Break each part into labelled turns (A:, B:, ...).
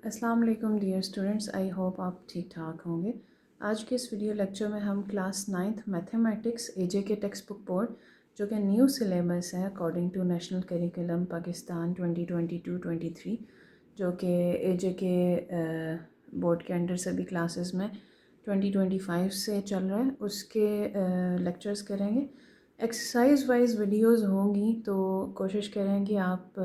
A: अस्सलाम वालेकुम dear students, I hope आप ठीक ठाक होंगे। आज के इस वीडियो लेक्चर में हम क्लास 9th मैथमेटिक्स एजे के टेक्स्ट बुक बोर्ड जो कि न्यू सिलेबस है according to national curriculum Pakistan 2022-23 जो कि एजे के बोर्ड के अंडर सभी क्लासेस में 2025 से चल रहा है, उसके लेक्चर्स करेंगे। एक्सरसाइज वाइज वीडियोस होंगी तो कोशिश करें कि आप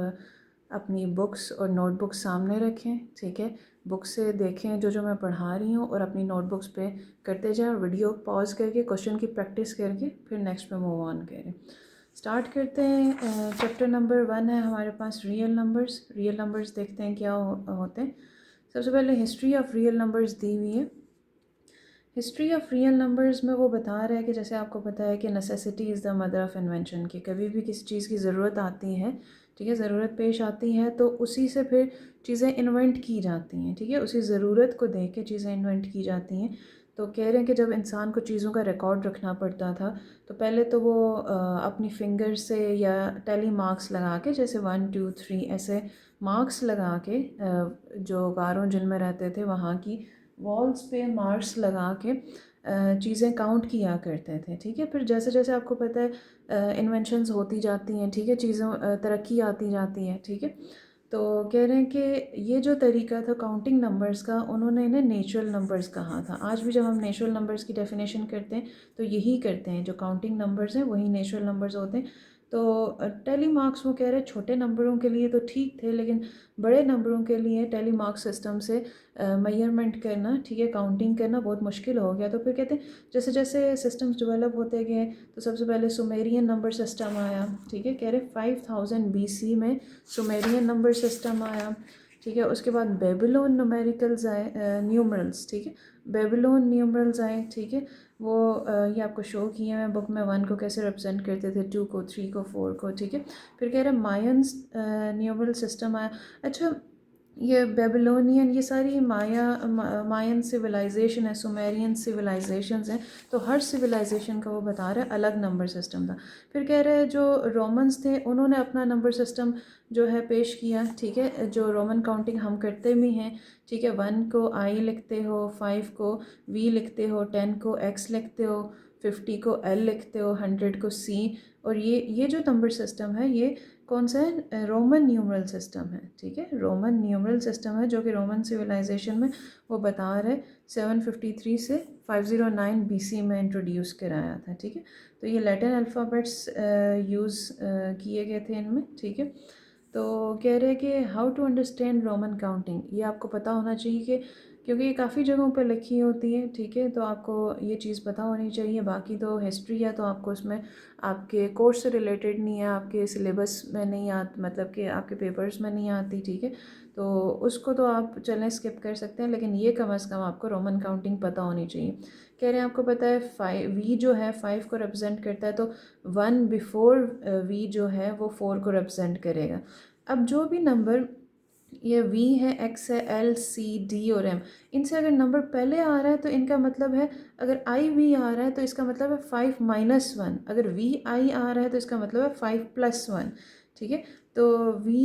A: अपनी बुक्स और नोटबुक्स सामने रखें, ठीक है। बुक से देखें जो मैं पढ़ा रही हूँ और अपनी नोटबुक्स पे करते जाएं, वीडियो पॉज करके क्वेश्चन की प्रैक्टिस करके फिर नेक्स्ट पे मूव ऑन करें। स्टार्ट करते हैं। चैप्टर नंबर 1 है हमारे पास रियल नंबर्स। रियल नंबर्स देखते हैं क्या होते हैं। सबसे पहले हिस्ट्री ऑफ रियल नंबर्स दी हुई है। हिस्ट्री ऑफ रियल नंबर्स में वो बता रहा है कि जैसे आपको पता है कि necessity is the mother of invention, कि कभी भी किसी चीज़ की ज़रूरत आती है, ठीक है, ज़रूरत पेश आती है तो उसी से फिर चीज़ें इन्वेंट की जाती हैं, ठीक है, उसी ज़रूरत को देख के चीज़ें इन्वेंट की जाती हैं। तो कह रहे हैं कि जब इंसान को चीज़ों का रिकॉर्ड रखना पड़ता था तो पहले तो वो अपनी फिंगर से या टैली मार्क्स लगा के, जैसे 1 2 3 ऐसे मार्क्स लगा के जो गारों जिनमें रहते थे वहाँ की वॉल्स पे मार्क्स लगा के चीज़ें काउंट किया करते थे, ठीक है। फिर जैसे जैसे आपको पता है इन्वेंशंस होती जाती हैं, ठीक है, चीज़ों तरक्की आती जाती है, ठीक है। तो कह रहे हैं कि ये जो तरीका था काउंटिंग नंबर्स का, उन्होंने इन्हें नेचुरल नंबर्स कहा था। आज भी जब हम नेचुरल नंबर्स की डेफिनेशन करते हैं तो यही करते हैं, जो काउंटिंग नंबर्स हैं वही नेचुरल नंबर्स होते हैं। तो टेली मार्क्स वो कह रहे हैं छोटे नंबरों के लिए तो ठीक थे, लेकिन बड़े नंबरों के लिए टेली मार्क सिस्टम से मेजरमेंट करना, ठीक है, काउंटिंग करना बहुत मुश्किल हो गया। तो फिर कहते हैं जैसे जैसे सिस्टम्स डेवलप होते गए तो सबसे पहले सुमेरियन नंबर सिस्टम आया, ठीक है। कह रहे 5000 BC में सुमेरियन नंबर सिस्टम आया, ठीक है। उसके बाद बेबीलोन न्यूमेरिकल्स आए, न्यूमरल्स, ठीक है, बेबीलोन न्यूमरल्स आए, ठीक है। वो ये आपको शो किए हैं बुक में, 1 को कैसे रिप्रेजेंट करते थे, 2 को, 3 को, 4 को, ठीक है। फिर कह रहे मायंस न्यूमरल सिस्टम आया। अच्छा, ये बेबीलोनियन, ये सारी मायन सिविलाइजेशन है, सुमेरियन सिविलाइजेशंस हैं, तो हर सिविलाइजेशन का वो बता रहे हैं अलग नंबर सिस्टम था। फिर कह रहे हैं जो रोमन्स थे उन्होंने अपना नंबर सिस्टम जो है पेश किया, ठीक है, जो रोमन काउंटिंग हम करते भी हैं, ठीक है। 1 को I लिखते हो, 5 को V लिखते हो, 10 को X लिखते हो, 50 को L लिखते हो, 100 को C। और ये जो नंबर सिस्टम है ये कौन सा है? रोमन न्यूमरल सिस्टम है, ठीक है, रोमन न्यूमरल सिस्टम है जो कि रोमन सिविलाइजेशन में वो बता रहे 753 से 509 BC में इंट्रोड्यूस कराया था, ठीक है। तो ये लैटिन अल्फ़ाबेट्स यूज़ किए गए थे इनमें, ठीक है। तो कह रहे हैं कि how to understand Roman counting, ये आपको पता होना चाहिए कि क्योंकि ये काफ़ी जगहों पर लिखी होती है, ठीक है, तो आपको ये चीज़ पता होनी चाहिए। बाकी तो हिस्ट्री है तो आपको उसमें आपके कोर्स से रिलेटेड नहीं है, आपके सिलेबस में नहीं मतलब कि आपके पेपर्स में नहीं आती, ठीक है, तो उसको तो आप चलें स्किप कर सकते हैं, लेकिन ये कम से कम आपको रोमन काउंटिंग पता होनी चाहिए। कह रहे हैं आपको पता है 5 वी जो है 5 को रिप्रेजेंट करता है, तो 1 बिफोर वी जो है वो 4 को रिप्रेजेंट करेगा। अब जो भी नंबर ये V है, X है, L C D और M, इनसे अगर नंबर पहले आ रहा है तो इनका मतलब है, अगर I V आ रहा है तो इसका मतलब है 5 माइनस 1, अगर V I आ रहा है तो इसका मतलब है 5 प्लस 1, ठीक है। तो V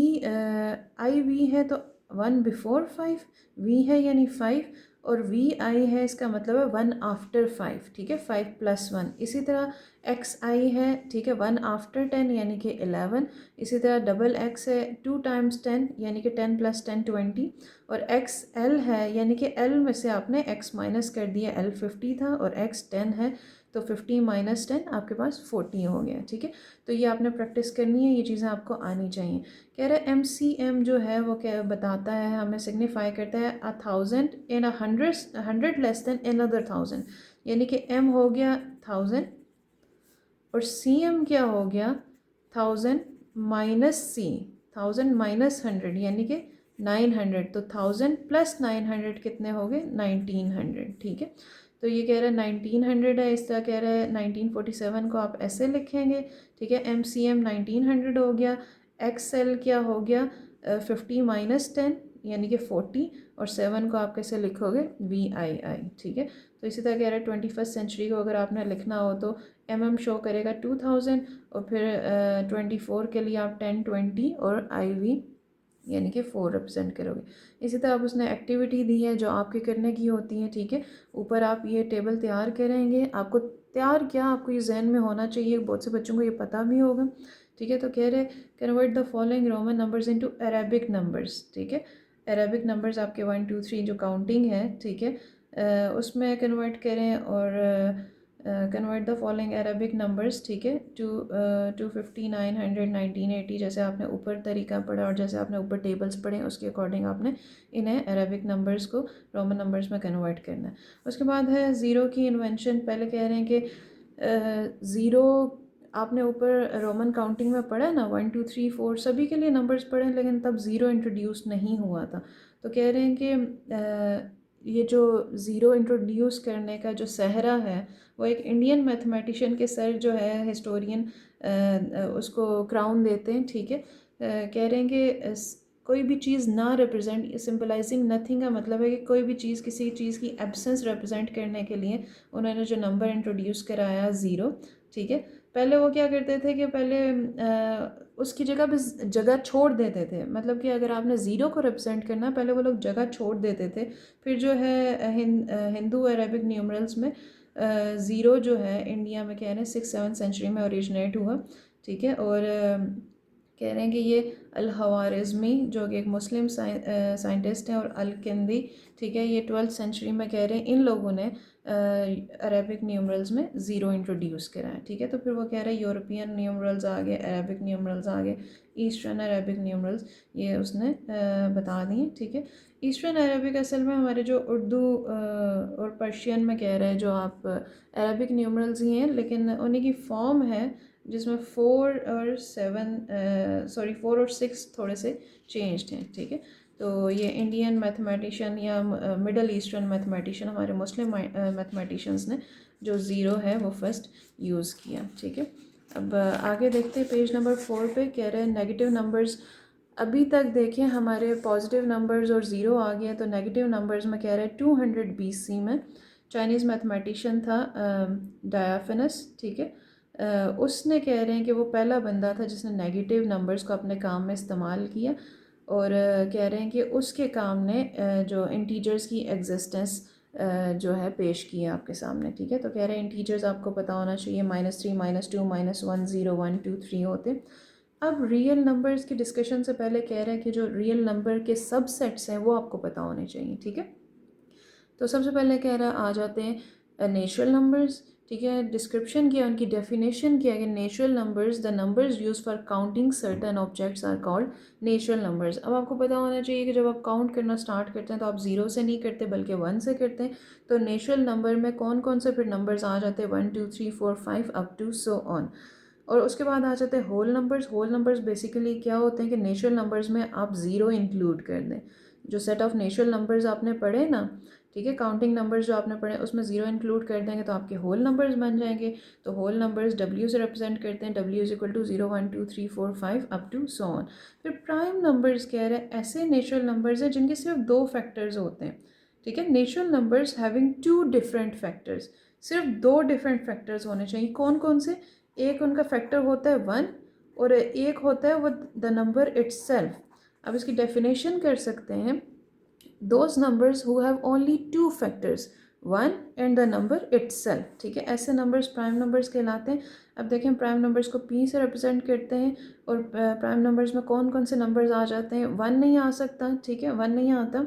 A: I V है तो 1 बिफोर 5, V है यानी 5, और V I है इसका मतलब है 1 आफ्टर 5, ठीक है, 5 प्लस 1। इसी तरह एक्स आई है, ठीक है, 1 आफ्टर 10 यानी कि 11। इसी तरह डबल एक्स है 2 टाइम्स 10 यानी कि 10 प्लस 10 20। और एक्स एल है यानी कि एल में से आपने एक्स माइनस कर दिया, एल 50 था और एक्स 10 है, तो 50 माइनस 10 आपके पास 40 हो गया, ठीक है। तो ये आपने प्रैक्टिस करनी है, ये चीज़ें आपको आनी चाहिए। कह रहे एम सी एम जो है वो क्या बताता है, हमें सिग्निफाई करता है 1000 इन अ 100 लेस देन अनदर 1000, यानी कि एम हो गया 1000 और सी एम क्या हो गया 1000 माइनस सी, 1000 माइनस 100 यानी कि 900, तो 1000 प्लस 900 कितने हो गए 1900, ठीक है। तो ये कह रहा है 1900 है, इस तरह कह रहा है 1947 को आप ऐसे लिखेंगे, ठीक है, एम सी एम 1900 हो गया। एक्स एल क्या हो गया 50 माइनस 10 यानी कि 40, और 7 को आप कैसे लिखोगे वी आई आई, ठीक है। तो इसी तरह कह रहा है 21st सेंचुरी को अगर आपने लिखना हो तो शो करेगा 2000, और फिर 24 के लिए आप 10 20 और IV यानी कि 4 रिप्रेजेंट करोगे। इसी तरह अब उसने एक्टिविटी दी है जो आपके करने की होती है, ठीक है। ऊपर आप ये टेबल तैयार करेंगे, आपको तैयार क्या आपको ये जहन में होना चाहिए, बहुत से बच्चों को ये पता भी होगा, ठीक है। तो कह रहे convert the following Roman numbers into Arabic numbers, ठीक है। अरेबिक नंबर्स आपके 1 2 3 जो काउंटिंग है, ठीक है, उसमें कन्वर्ट करें और convert the following Arabic numbers, ठीक है, टू 250 900 1980 जैसे आपने ऊपर तरीका पढ़ा और जैसे आपने ऊपर टेबल्स पढ़े उसके अकॉर्डिंग आपने इन्हें अरेबिक नंबर्स को रोमन नंबर्स में कन्वर्ट करना है। उसके बाद है ज़ीरो की इन्वेंशन। पहले कह रहे हैं कि ज़ीरो आपने ऊपर रोमन काउंटिंग में पढ़ा है ना, 1 2 3 4 सभी के लिए नंबर्स पढ़े, लेकिन तब ज़ीरो इंट्रोड्यूस नहीं हुआ था। तो कह रहे हैं कि ये जो ज़ीरो इंट्रोड्यूस करने का जो सहरा है वो एक इंडियन मैथमेटिशियन के सर जो है हिस्टोरियन उसको क्राउन देते हैं, ठीक है। कह रहे हैं कि कोई भी चीज़ ना रिप्रेजेंट, सिंपलाइजिंग नथिंग का मतलब है कि कोई भी चीज़ किसी चीज़ की एब्सेंस रिप्रेजेंट करने के लिए उन्होंने जो नंबर इंट्रोड्यूस कराया ज़ीरो, ठीक है। पहले वो क्या करते थे कि पहले उसकी जगह पे जगह छोड़ देते थे, मतलब कि अगर आपने ज़ीरो को रिप्रेजेंट करना पहले वो लोग जगह छोड़ देते थे। फिर जो है हिंदू अरेबिक न्यूमरल्स में ज़ीरो जो है इंडिया में कह रहे हैं 6-7 सेंचुरी में ओरिजिनेट हुआ, ठीक है। और कह रहे हैं कि ये अल-ख़वारिज़मी जो कि एक मुस्लिम साइंटिस्ट हैं और अल-किंदी, ठीक है, ये 12th सेंचुरी में कह रहे हैं इन लोगों ने अरेबिक न्यूमरल्स में ज़ीरो इंट्रोड्यूस करा है, ठीक है। तो फिर वो कह रहे हैं यूरोपियन न्यूमरल्स आ गए, अरेबिक न्यूमरल्स आ गए, ईस्टर्न अरेबिक न्यूमरल्स ये उसने बता दिए, ठीक है। ईस्टर्न अरेबिक असल में हमारे जो उर्दू और पर्शियन में कह रहे हैं जो आप अरेबिक न्यूमरल्स ही हैं, लेकिन उन्हीं की फॉर्म है जिसमें 4 और 6 थोड़े से चेंज्ड हैं, ठीक है। तो ये इंडियन मैथमेटिशियन या मिडल ईस्टर्न मैथमेटिशियन हमारे मुस्लिम मैथमेटिशियंस ने जो ज़ीरो है वो फर्स्ट यूज़ किया, ठीक है। अब आगे देखते हैं पेज नंबर 4 पे कह रहे हैं नेगेटिव नंबर्स। अभी तक देखें हमारे पॉजिटिव नंबर्स और ज़ीरो आ गए, तो नेगेटिव नंबर्स में कह रहे हैं 200 BC में चाइनीज़ मैथमेटिशियन था डायाफिनस, ठीक है। उसने कह रहे हैं कि वो पहला बंदा था जिसने नेगेटिव नंबर्स को अपने काम में इस्तेमाल किया और कह रहे हैं कि उसके काम ने जो इंटीजर्स की एग्जिस्टेंस जो है पेश किया आपके सामने, ठीक है। तो कह रहे हैं इंटीजर्स आपको पता होना चाहिए -3 -2 -1 0 1 2 3 होते। अब रियल नंबर्स की डिस्कशन से पहले कह रहे हैं कि जो रियल नंबर के सबसेट्स हैं वो आपको पता होने चाहिए, ठीक है। तो सबसे पहले कह रहा आ जाते हैं नेचुरल नंबर्स, ठीक है। डिस्क्रिप्शन किया, उनकी डेफिनेशन किया कि natural numbers the numbers use for counting certain objects are called natural numbers. अब आपको पता होना चाहिए कि जब आप काउंट करना स्टार्ट करते हैं तो आप ज़ीरो से नहीं करते बल्कि 1 से करते हैं। तो नेचुरल नंबर में कौन कौन से फिर नंबर्स आ जाते हैं 1 2 3 4 5 अप टू सो ऑन। और उसके बाद आ जाते हैं whole numbers. Whole numbers basically क्या होते हैं कि नेचुरल नंबर्स में आप ज़ीरो इंक्लूड कर दें। जो सेट ऑफ नेचुरल नंबर्स आपने पढ़े ना, ठीक है, काउंटिंग नंबर्स जो आपने पढ़े उसमें ज़ीरो इंक्लूड कर देंगे तो आपके होल नंबर्स बन जाएंगे। तो होल नंबर्स W से रिप्रेजेंट करते हैं, W is equal to 0 1 2 3 4 5 up to so on. फिर प्राइम नंबर्स कह रहे हैं ऐसे नेचुरल नंबर्स हैं जिनके सिर्फ 2 फैक्टर्स होते हैं, ठीक है। Natural numbers having 2 different factors, सिर्फ 2 डिफरेंट फैक्टर्स होने चाहिए। कौन कौन से? एक उनका फैक्टर होता है 1 और एक होता है वो द नंबर इट्सेल्फ। अब इसकी डेफिनेशन कर सकते हैं, those numbers who have only 2 factors 1 and the number itself, ठीक है। ऐसे नंबर्स प्राइम नंबर्स कहलाते हैं। अब देखें प्राइम नंबर्स को P से रिप्रेजेंट करते हैं और प्राइम नंबर्स में कौन कौन से नंबर्स आ जाते हैं। 1 नहीं आ सकता, ठीक है, 1 नहीं आता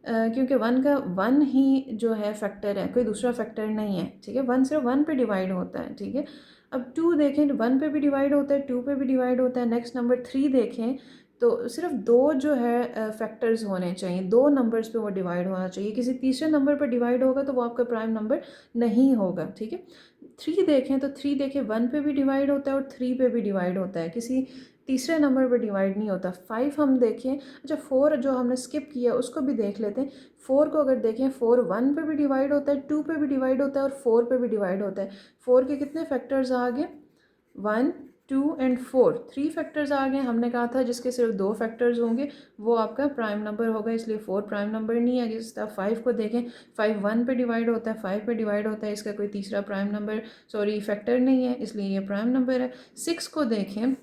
A: क्योंकि 1 का 1 ही जो है फैक्टर है, कोई दूसरा फैक्टर नहीं है, ठीक है। 1 सिर्फ 1 पे डिवाइड होता है, ठीक है। अब 2 देखें 1 पे भी डिवाइड होता है, 2 पे भी डिवाइड होता है। नेक्स्ट नंबर 3 देखें तो सिर्फ 2 जो है फैक्टर्स होने चाहिए, 2 नंबर्स पे वो डिवाइड होना चाहिए। किसी तीसरे नंबर पर डिवाइड होगा तो वो आपका प्राइम नंबर नहीं होगा, ठीक है। 3 देखें तो 3 देखें 1 पे भी डिवाइड होता है और 3 पे भी डिवाइड होता है, किसी तीसरे नंबर पर डिवाइड नहीं होता। 5 हम देखें, अच्छा 4 जो हमने स्किप किया उसको भी देख लेते हैं। 4 को अगर देखें 4 1 पे भी डिवाइड होता है, 2 पे भी डिवाइड होता है और 4 पे भी डिवाइड होता है। 4 के कितने फैक्टर्स आ गए? 1 2 एंड 4, 3 फैक्टर्स आ गए। हमने कहा था जिसके सिर्फ 2 फैक्टर्स होंगे वो आपका प्राइम नंबर होगा, इसलिए 4 प्राइम नंबर नहीं है। जिस तरह 5 को देखें, 5 1 पे डिवाइड होता है, 5 पे डिवाइड होता है, इसका कोई तीसरा प्राइम नंबर फैक्टर नहीं है, इसलिए ये प्राइम नंबर है। 6 को देखें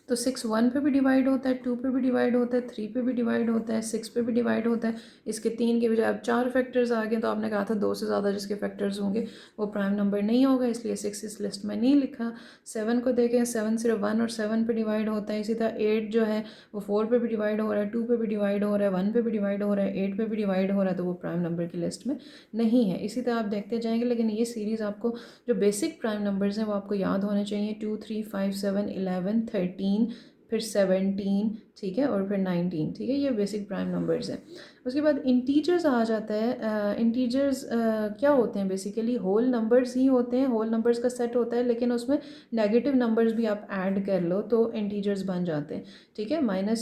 A: तो 6 1 पे भी डिवाइड होता है, 2 पे भी डिवाइड होता है, 3 पे भी डिवाइड होता है, 6 पे भी डिवाइड होता है। इसके 3 के बजाय अब 4 फैक्टर्स आ गए, तो आपने कहा था 2 से ज़्यादा जिसके फैक्टर्स होंगे वो प्राइम नंबर नहीं होगा, इसलिए 6 इस लिस्ट में नहीं लिखा। 7 को देखें, 7 सिर्फ 1 और 7 पे डिवाइड होता है। इसी तरह 8 जो है वो 4 पे भी डिवाइड हो रहा है, 2 पे भी डिवाइड हो रहा है, 1 पे भी डिवाइड हो रहा है, 8 पे भी डिवाइड हो रहा है, तो वो प्राइम नंबर की लिस्ट में नहीं है। इसी तरह आप देखते जाएंगे, लेकिन ये सीरीज़ आपको जो बेसिक प्राइम नंबर्स हैं वो आपको याद होने चाहिए। 2 3 5 7 11 13, फिर 17, ठीक है, और फिर 19, ठीक है, ये बेसिक प्राइम नंबर्स हैं। उसके बाद इंटीजर्स आ जाता है। इंटीजर्स क्या होते हैं? बेसिकली होल नंबर्स ही होते हैं, होल नंबर्स का सेट होता है, लेकिन उसमें नेगेटिव नंबर्स भी आप ऐड कर लो तो इंटीजर्स बन जाते हैं, ठीक है। -1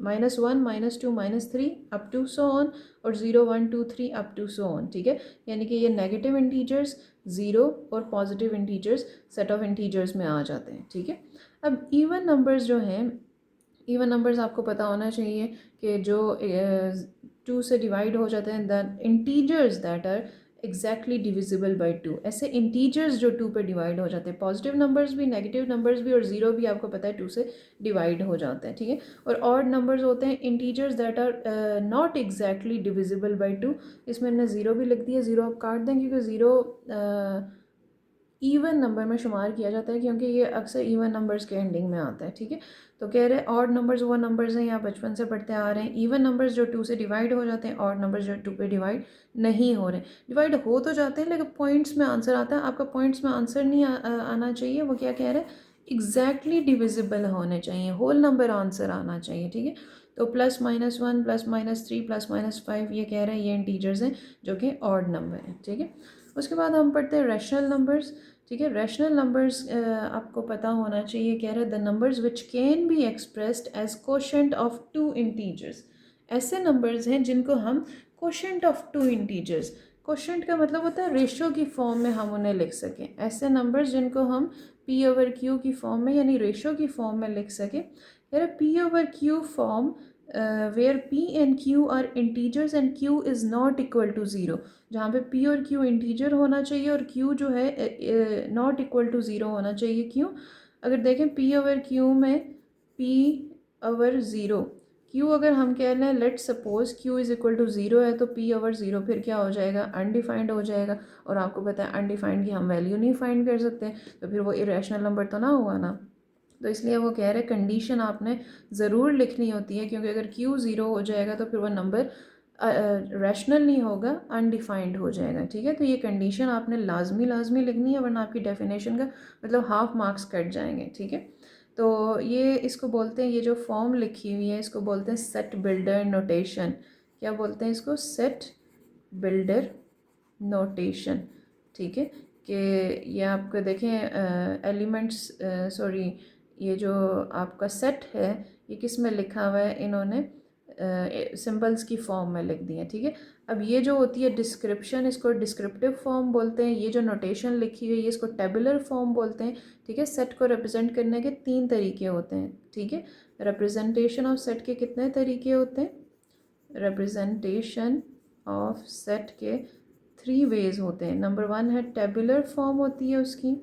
A: -2 -3 अप टू सो ऑन, और 0 1 2 3 अप टू सो ऑन, ठीक है। यानी कि ये नेगेटिव इंटीजर्स, ज़ीरो और positive integers set of integers में आ जाते हैं, ठीक है। अब इवन नंबर्स जो हैं, इवन नंबर्स आपको पता होना चाहिए कि जो 2 से डिवाइड हो जाते हैं, the integers that are exactly divisible by 2। ऐसे इंटीजर्स जो 2 पे डिवाइड हो जाते हैं, पॉजिटिव नंबर्स भी, नेगेटिव नंबर्स भी, और ज़ीरो भी आपको पता है 2 से डिवाइड हो जाता है, ठीक है। और ऑड नंबर्स होते हैं integers that are not exactly divisible by 2। इसमें हमने ज़ीरो भी लिख दिया, ज़ीरो आप काट दें क्योंकि ज़ीरो इवन नंबर में शुमार किया जाता है, क्योंकि ये अक्सर इवन नंबर्स के एंडिंग में आता है, ठीक है। तो कह रहे हैं ऑड नंबर्स वो नंबर्स हैं, यहाँ बचपन से पढ़ते आ रहे हैं। इवन नंबर्स जो 2 से डिवाइड हो जाते हैं, ऑड नंबर्स जो 2 पे डिवाइड नहीं हो रहे। डिवाइड हो तो जाते हैं लेकिन पॉइंट्स में आंसर आता है। आपका पॉइंट्स में आंसर नहीं आना चाहिए, वो क्या कह रहे हैं, एग्जैक्टली डिविजिबल होने चाहिए, होल नंबर आंसर आना चाहिए, ठीक है। तो +-1 +-3 +-5 ये कह रहे हैं, ये इंटीजर्स हैं जो कि ऑड नंबर हैं, ठीक है। उसके बाद हम पढ़ते हैं रैशनल नंबर्स, ठीक है। रैशनल नंबर्स आपको पता होना चाहिए, कह रहे हैं the numbers which can be expressed as quotient of 2 integers. ऐसे नंबर्स हैं जिनको हम कोशेंट ऑफ 2 इंटीजर्स, कोशेंट का मतलब होता है रेशो की फॉर्म में हम उन्हें लिख सकें। ऐसे नंबर्स जिनको हम P/Q की फॉर्म में यानी रेशो की फॉर्म में लिख सकें। कह रहे P/Q form where P and Q are integers and Q is not equal to 0, जहाँ पे P और Q इंटीजर होना चाहिए और Q जो है नॉट इक्वल टू ज़ीरो होना चाहिए। क्यों? अगर देखें P/Q में P/0, Q अगर हम कह लें let suppose Q is equal to zero है, तो P/0 फिर क्या हो जाएगा, अनडिफाइंड हो जाएगा। और आपको पता है अनडिफाइंड की हम वैल्यू नहीं फाइंड कर सकते, तो फिर वो इरेशनल नंबर तो ना हुआ ना। तो इसलिए वो कह रहे हैं कंडीशन आपने ज़रूर लिखनी होती है, क्योंकि अगर Q ज़ीरो हो जाएगा तो फिर वो नंबर रैशनल नहीं होगा, अनडिफाइंड हो जाएगा, ठीक है। तो ये कंडीशन आपने लाजमी लिखनी है, वरना आपकी डेफिनेशन का मतलब हाफ मार्क्स कट जाएंगे, ठीक है। तो ये इसको बोलते हैं, ये जो फॉर्म लिखी हुई है इसको बोलते हैं सेट बिल्डर नोटेशन। क्या बोलते हैं इसको? सेट बिल्डर नोटेशन, ठीक है। कि ये आपको देखें एलिमेंट्स, सॉरी, ये जो आपका सेट है ये किस में लिखा हुआ है, इन्होंने सिंबल्स की फॉर्म में लिख दिया, ठीक है। अब ये जो होती है डिस्क्रिप्शन, इसको डिस्क्रिप्टिव फॉर्म बोलते हैं। ये जो नोटेशन लिखी हुई है इसको टेबुलर फॉर्म बोलते हैं, ठीक है। सेट को रिप्रेजेंट करने के 3 तरीके होते हैं, ठीक है। रिप्रेजेंटेशन ऑफ सेट के कितने तरीके होते हैं? रिप्रेजेंटेशन ऑफ सेट के 3 वेज होते हैं। नंबर 1 है टेबुलर फॉर्म होती है उसकी,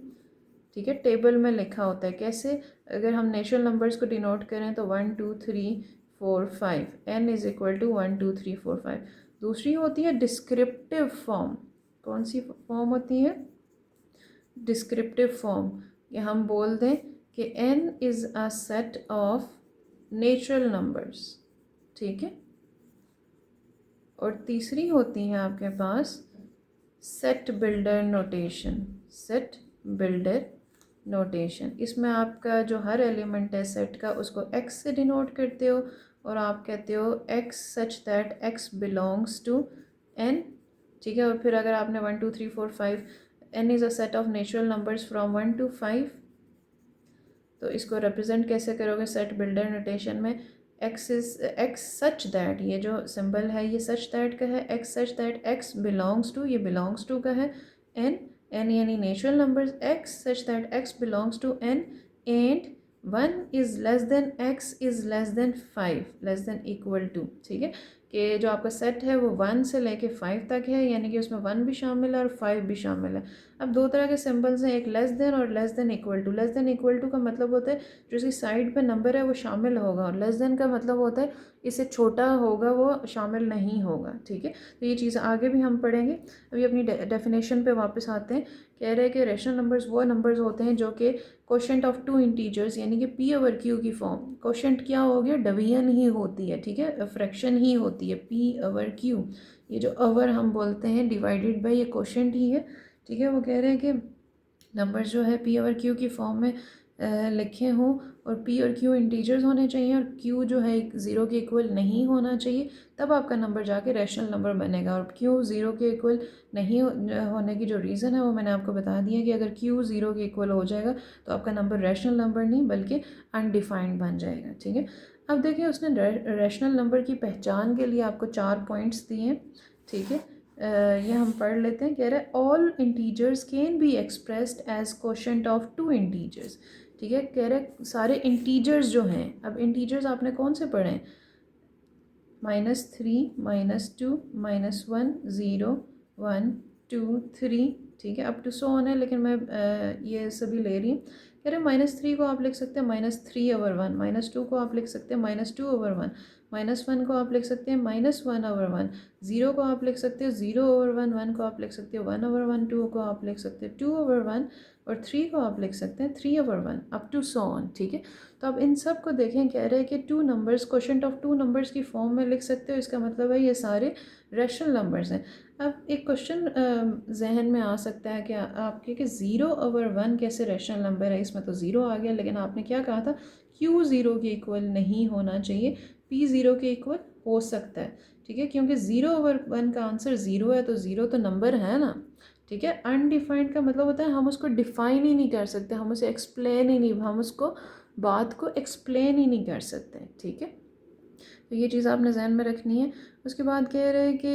A: ठीक है, टेबल में लिखा होता है। कैसे? अगर हम नेचुरल नंबर्स को डिनोट करें तो 1 2 3 4 5, n इज़ इक्वल टू 1 2 3 4 5। दूसरी होती है डिस्क्रिप्टिव फॉर्म। कौन सी फॉर्म होती है? Descriptive form. कि हम बोल दें कि n is a set of natural numbers, ठीक है। और तीसरी होती है आपके पास set builder notation, set builder notation. इसमें आपका जो हर एलिमेंट है सेट का उसको x से डिनोट करते हो, और आप कहते हो x such that x belongs to n, ठीक है। और फिर अगर आपने 1 2 3 4 5, n is a set of natural numbers from 1 to 5, तो इसको रिप्रेजेंट कैसे करोगे सेट बिल्डर नोटेशन में? x सच दैट, ये जो सिंबल है ये सच दैट का है, x such that x belongs to, ये बिलोंग्स टू का है n यानी natural numbers, x such that x belongs to n and 1 is less than x is less than 5, less than equal to, ठीक है। कि जो आपका सेट है वो 1 से लेके 5 तक है, यानी कि उसमें 1 भी शामिल है और 5 भी शामिल है। अब दो तरह के सिंबल्स हैं, एक लेस देन और less than equal to. Less than equal to का मतलब होता है जो इसकी साइड पे नंबर है वो शामिल होगा, और लेस देन का मतलब होता है इससे छोटा होगा वो शामिल नहीं होगा। ठीक है, तो ये चीज़ आगे भी हम पढ़ेंगे। अभी अपनी डेफिनेशन पे वापस आते हैं। कह रहे हैं कि रैशनल नंबर्स वो नंबर्स होते हैं जो कि कोशेंट ऑफ टू इंटीजर्स यानी कि पी ओवर क्यू की फॉर्म। कोशेंट क्या हो गया, डिवीजन ही होती है, ठीक है, फ्रैक्शन ही होती है, पी ओवर क्यू। ये जो ओवर हम बोलते हैं डिवाइडेड बाय, ये कोशेंट ही है। ठीक है, वो कह रहे हैं कि नंबर जो है पी ओवर क्यू की फॉर्म में लिखे हों और पी और क्यू इंटीजर्स होने चाहिए और क्यू जो है 0 के इक्वल नहीं होना चाहिए, तब आपका नंबर जाके रैशनल नंबर बनेगा। और क्यू 0 के इक्वल नहीं होने की जो रीज़न है वो मैंने आपको बता दिया कि अगर क्यू 0 के इक्वल हो जाएगा तो आपका नंबर रैशनल नंबर नहीं बल्कि अनडिफाइंड बन जाएगा। ठीक है, अब देखिए उसने रैशनल नंबर की पहचान के लिए आपको 4 पॉइंट्स दिए हैं। ठीक है, ये हम पढ़ लेते हैं। कह रहे हैं all integers can be expressed as quotient of two integers. ठीक है, कह रहे सारे इंटीजर्स जो हैं, अब इंटीजर्स आपने कौन से पढ़े हैं, -3, -2, -1, 0, 1, 2, 3। ठीक है, अप टू सो ऑन है, लेकिन मैं ये सभी ले रही हूँ। कह रहे -3 को आप लिख सकते हैं -3/1, -2 को आप लिख सकते हैं -2/1, -1 को आप लिख सकते हैं -1/1, 0 को आप लिख सकते हो 0/1, 1 को आप लिख सकते हो 1/1, 2 को आप लिख सकते हो 2/1 और 3 को आप लिख सकते हैं 3/1, अप टू सो ऑन। ठीक है, तो अब इन सब को देखें, कह रहे हैं कि two numbers quotient of two numbers की फॉर्म में लिख सकते हो, इसका मतलब है ये सारे रैशनल नंबर्स हैं। अब एक क्वेश्चन जहन में आ सकता है कि आपके कि 0/1 कैसे रैशनल नंबर है, इसमें तो 0 आ गया, लेकिन आपने क्या कहा था, Q 0 के इक्वल नहीं होना चाहिए, P 0 के इक्वल हो सकता है। ठीक है, क्योंकि 0/1 का आंसर 0 है, तो 0 तो नंबर है ना। ठीक है, अनडिफाइंड का मतलब होता है हम उसको डिफाइन ही नहीं कर सकते, हम उसे एक्सप्लेन ही नहीं, हम उसको बात को एक्सप्लेन ही नहीं कर सकते। ठीक है, तो ये चीज़ आपने जहन में रखनी है। उसके बाद कह रहे हैं कि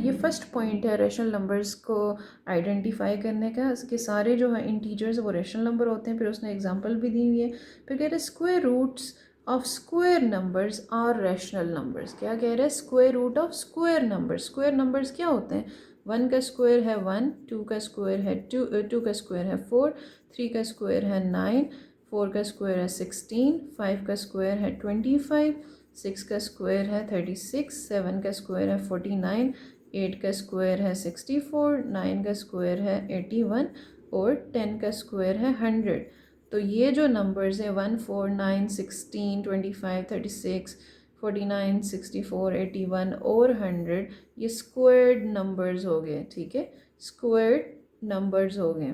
A: ये फर्स्ट पॉइंट है रैशनल नंबर्स को आइडेंटिफाई करने का, इसके सारे जो है इंटीजर्स वो रैशनल नंबर होते हैं। फिर उसने एग्जांपल भी दी हुई है। फिर कह रहे हैं square roots of square numbers are rational numbers. क्या कह रहे हैं, square root of square numbers. Square numbers क्या होते हैं, 1 का स्क्वायर है 1, 2 का स्क्वायर है 2 का स्क्वायर है 4, 3 का स्क्वायर है 9, 4 का स्क्वायर है 16, 5 का स्क्वायर है 25, 6 का स्क्वायर है 36, 7 का स्क्वायर है 49, 8 का स्क्वायर है 64, 9 का स्क्वायर है 81 और 10 का स्क्वायर है 100। तो ये जो नंबर्स हैं 1, 4, 9, 16, 25, 36, 49, 64, 81 और 100, ये स्क्वायर्ड नंबर्स हो गए। ठीक है, स्क्वायर्ड नंबर्स हो गए।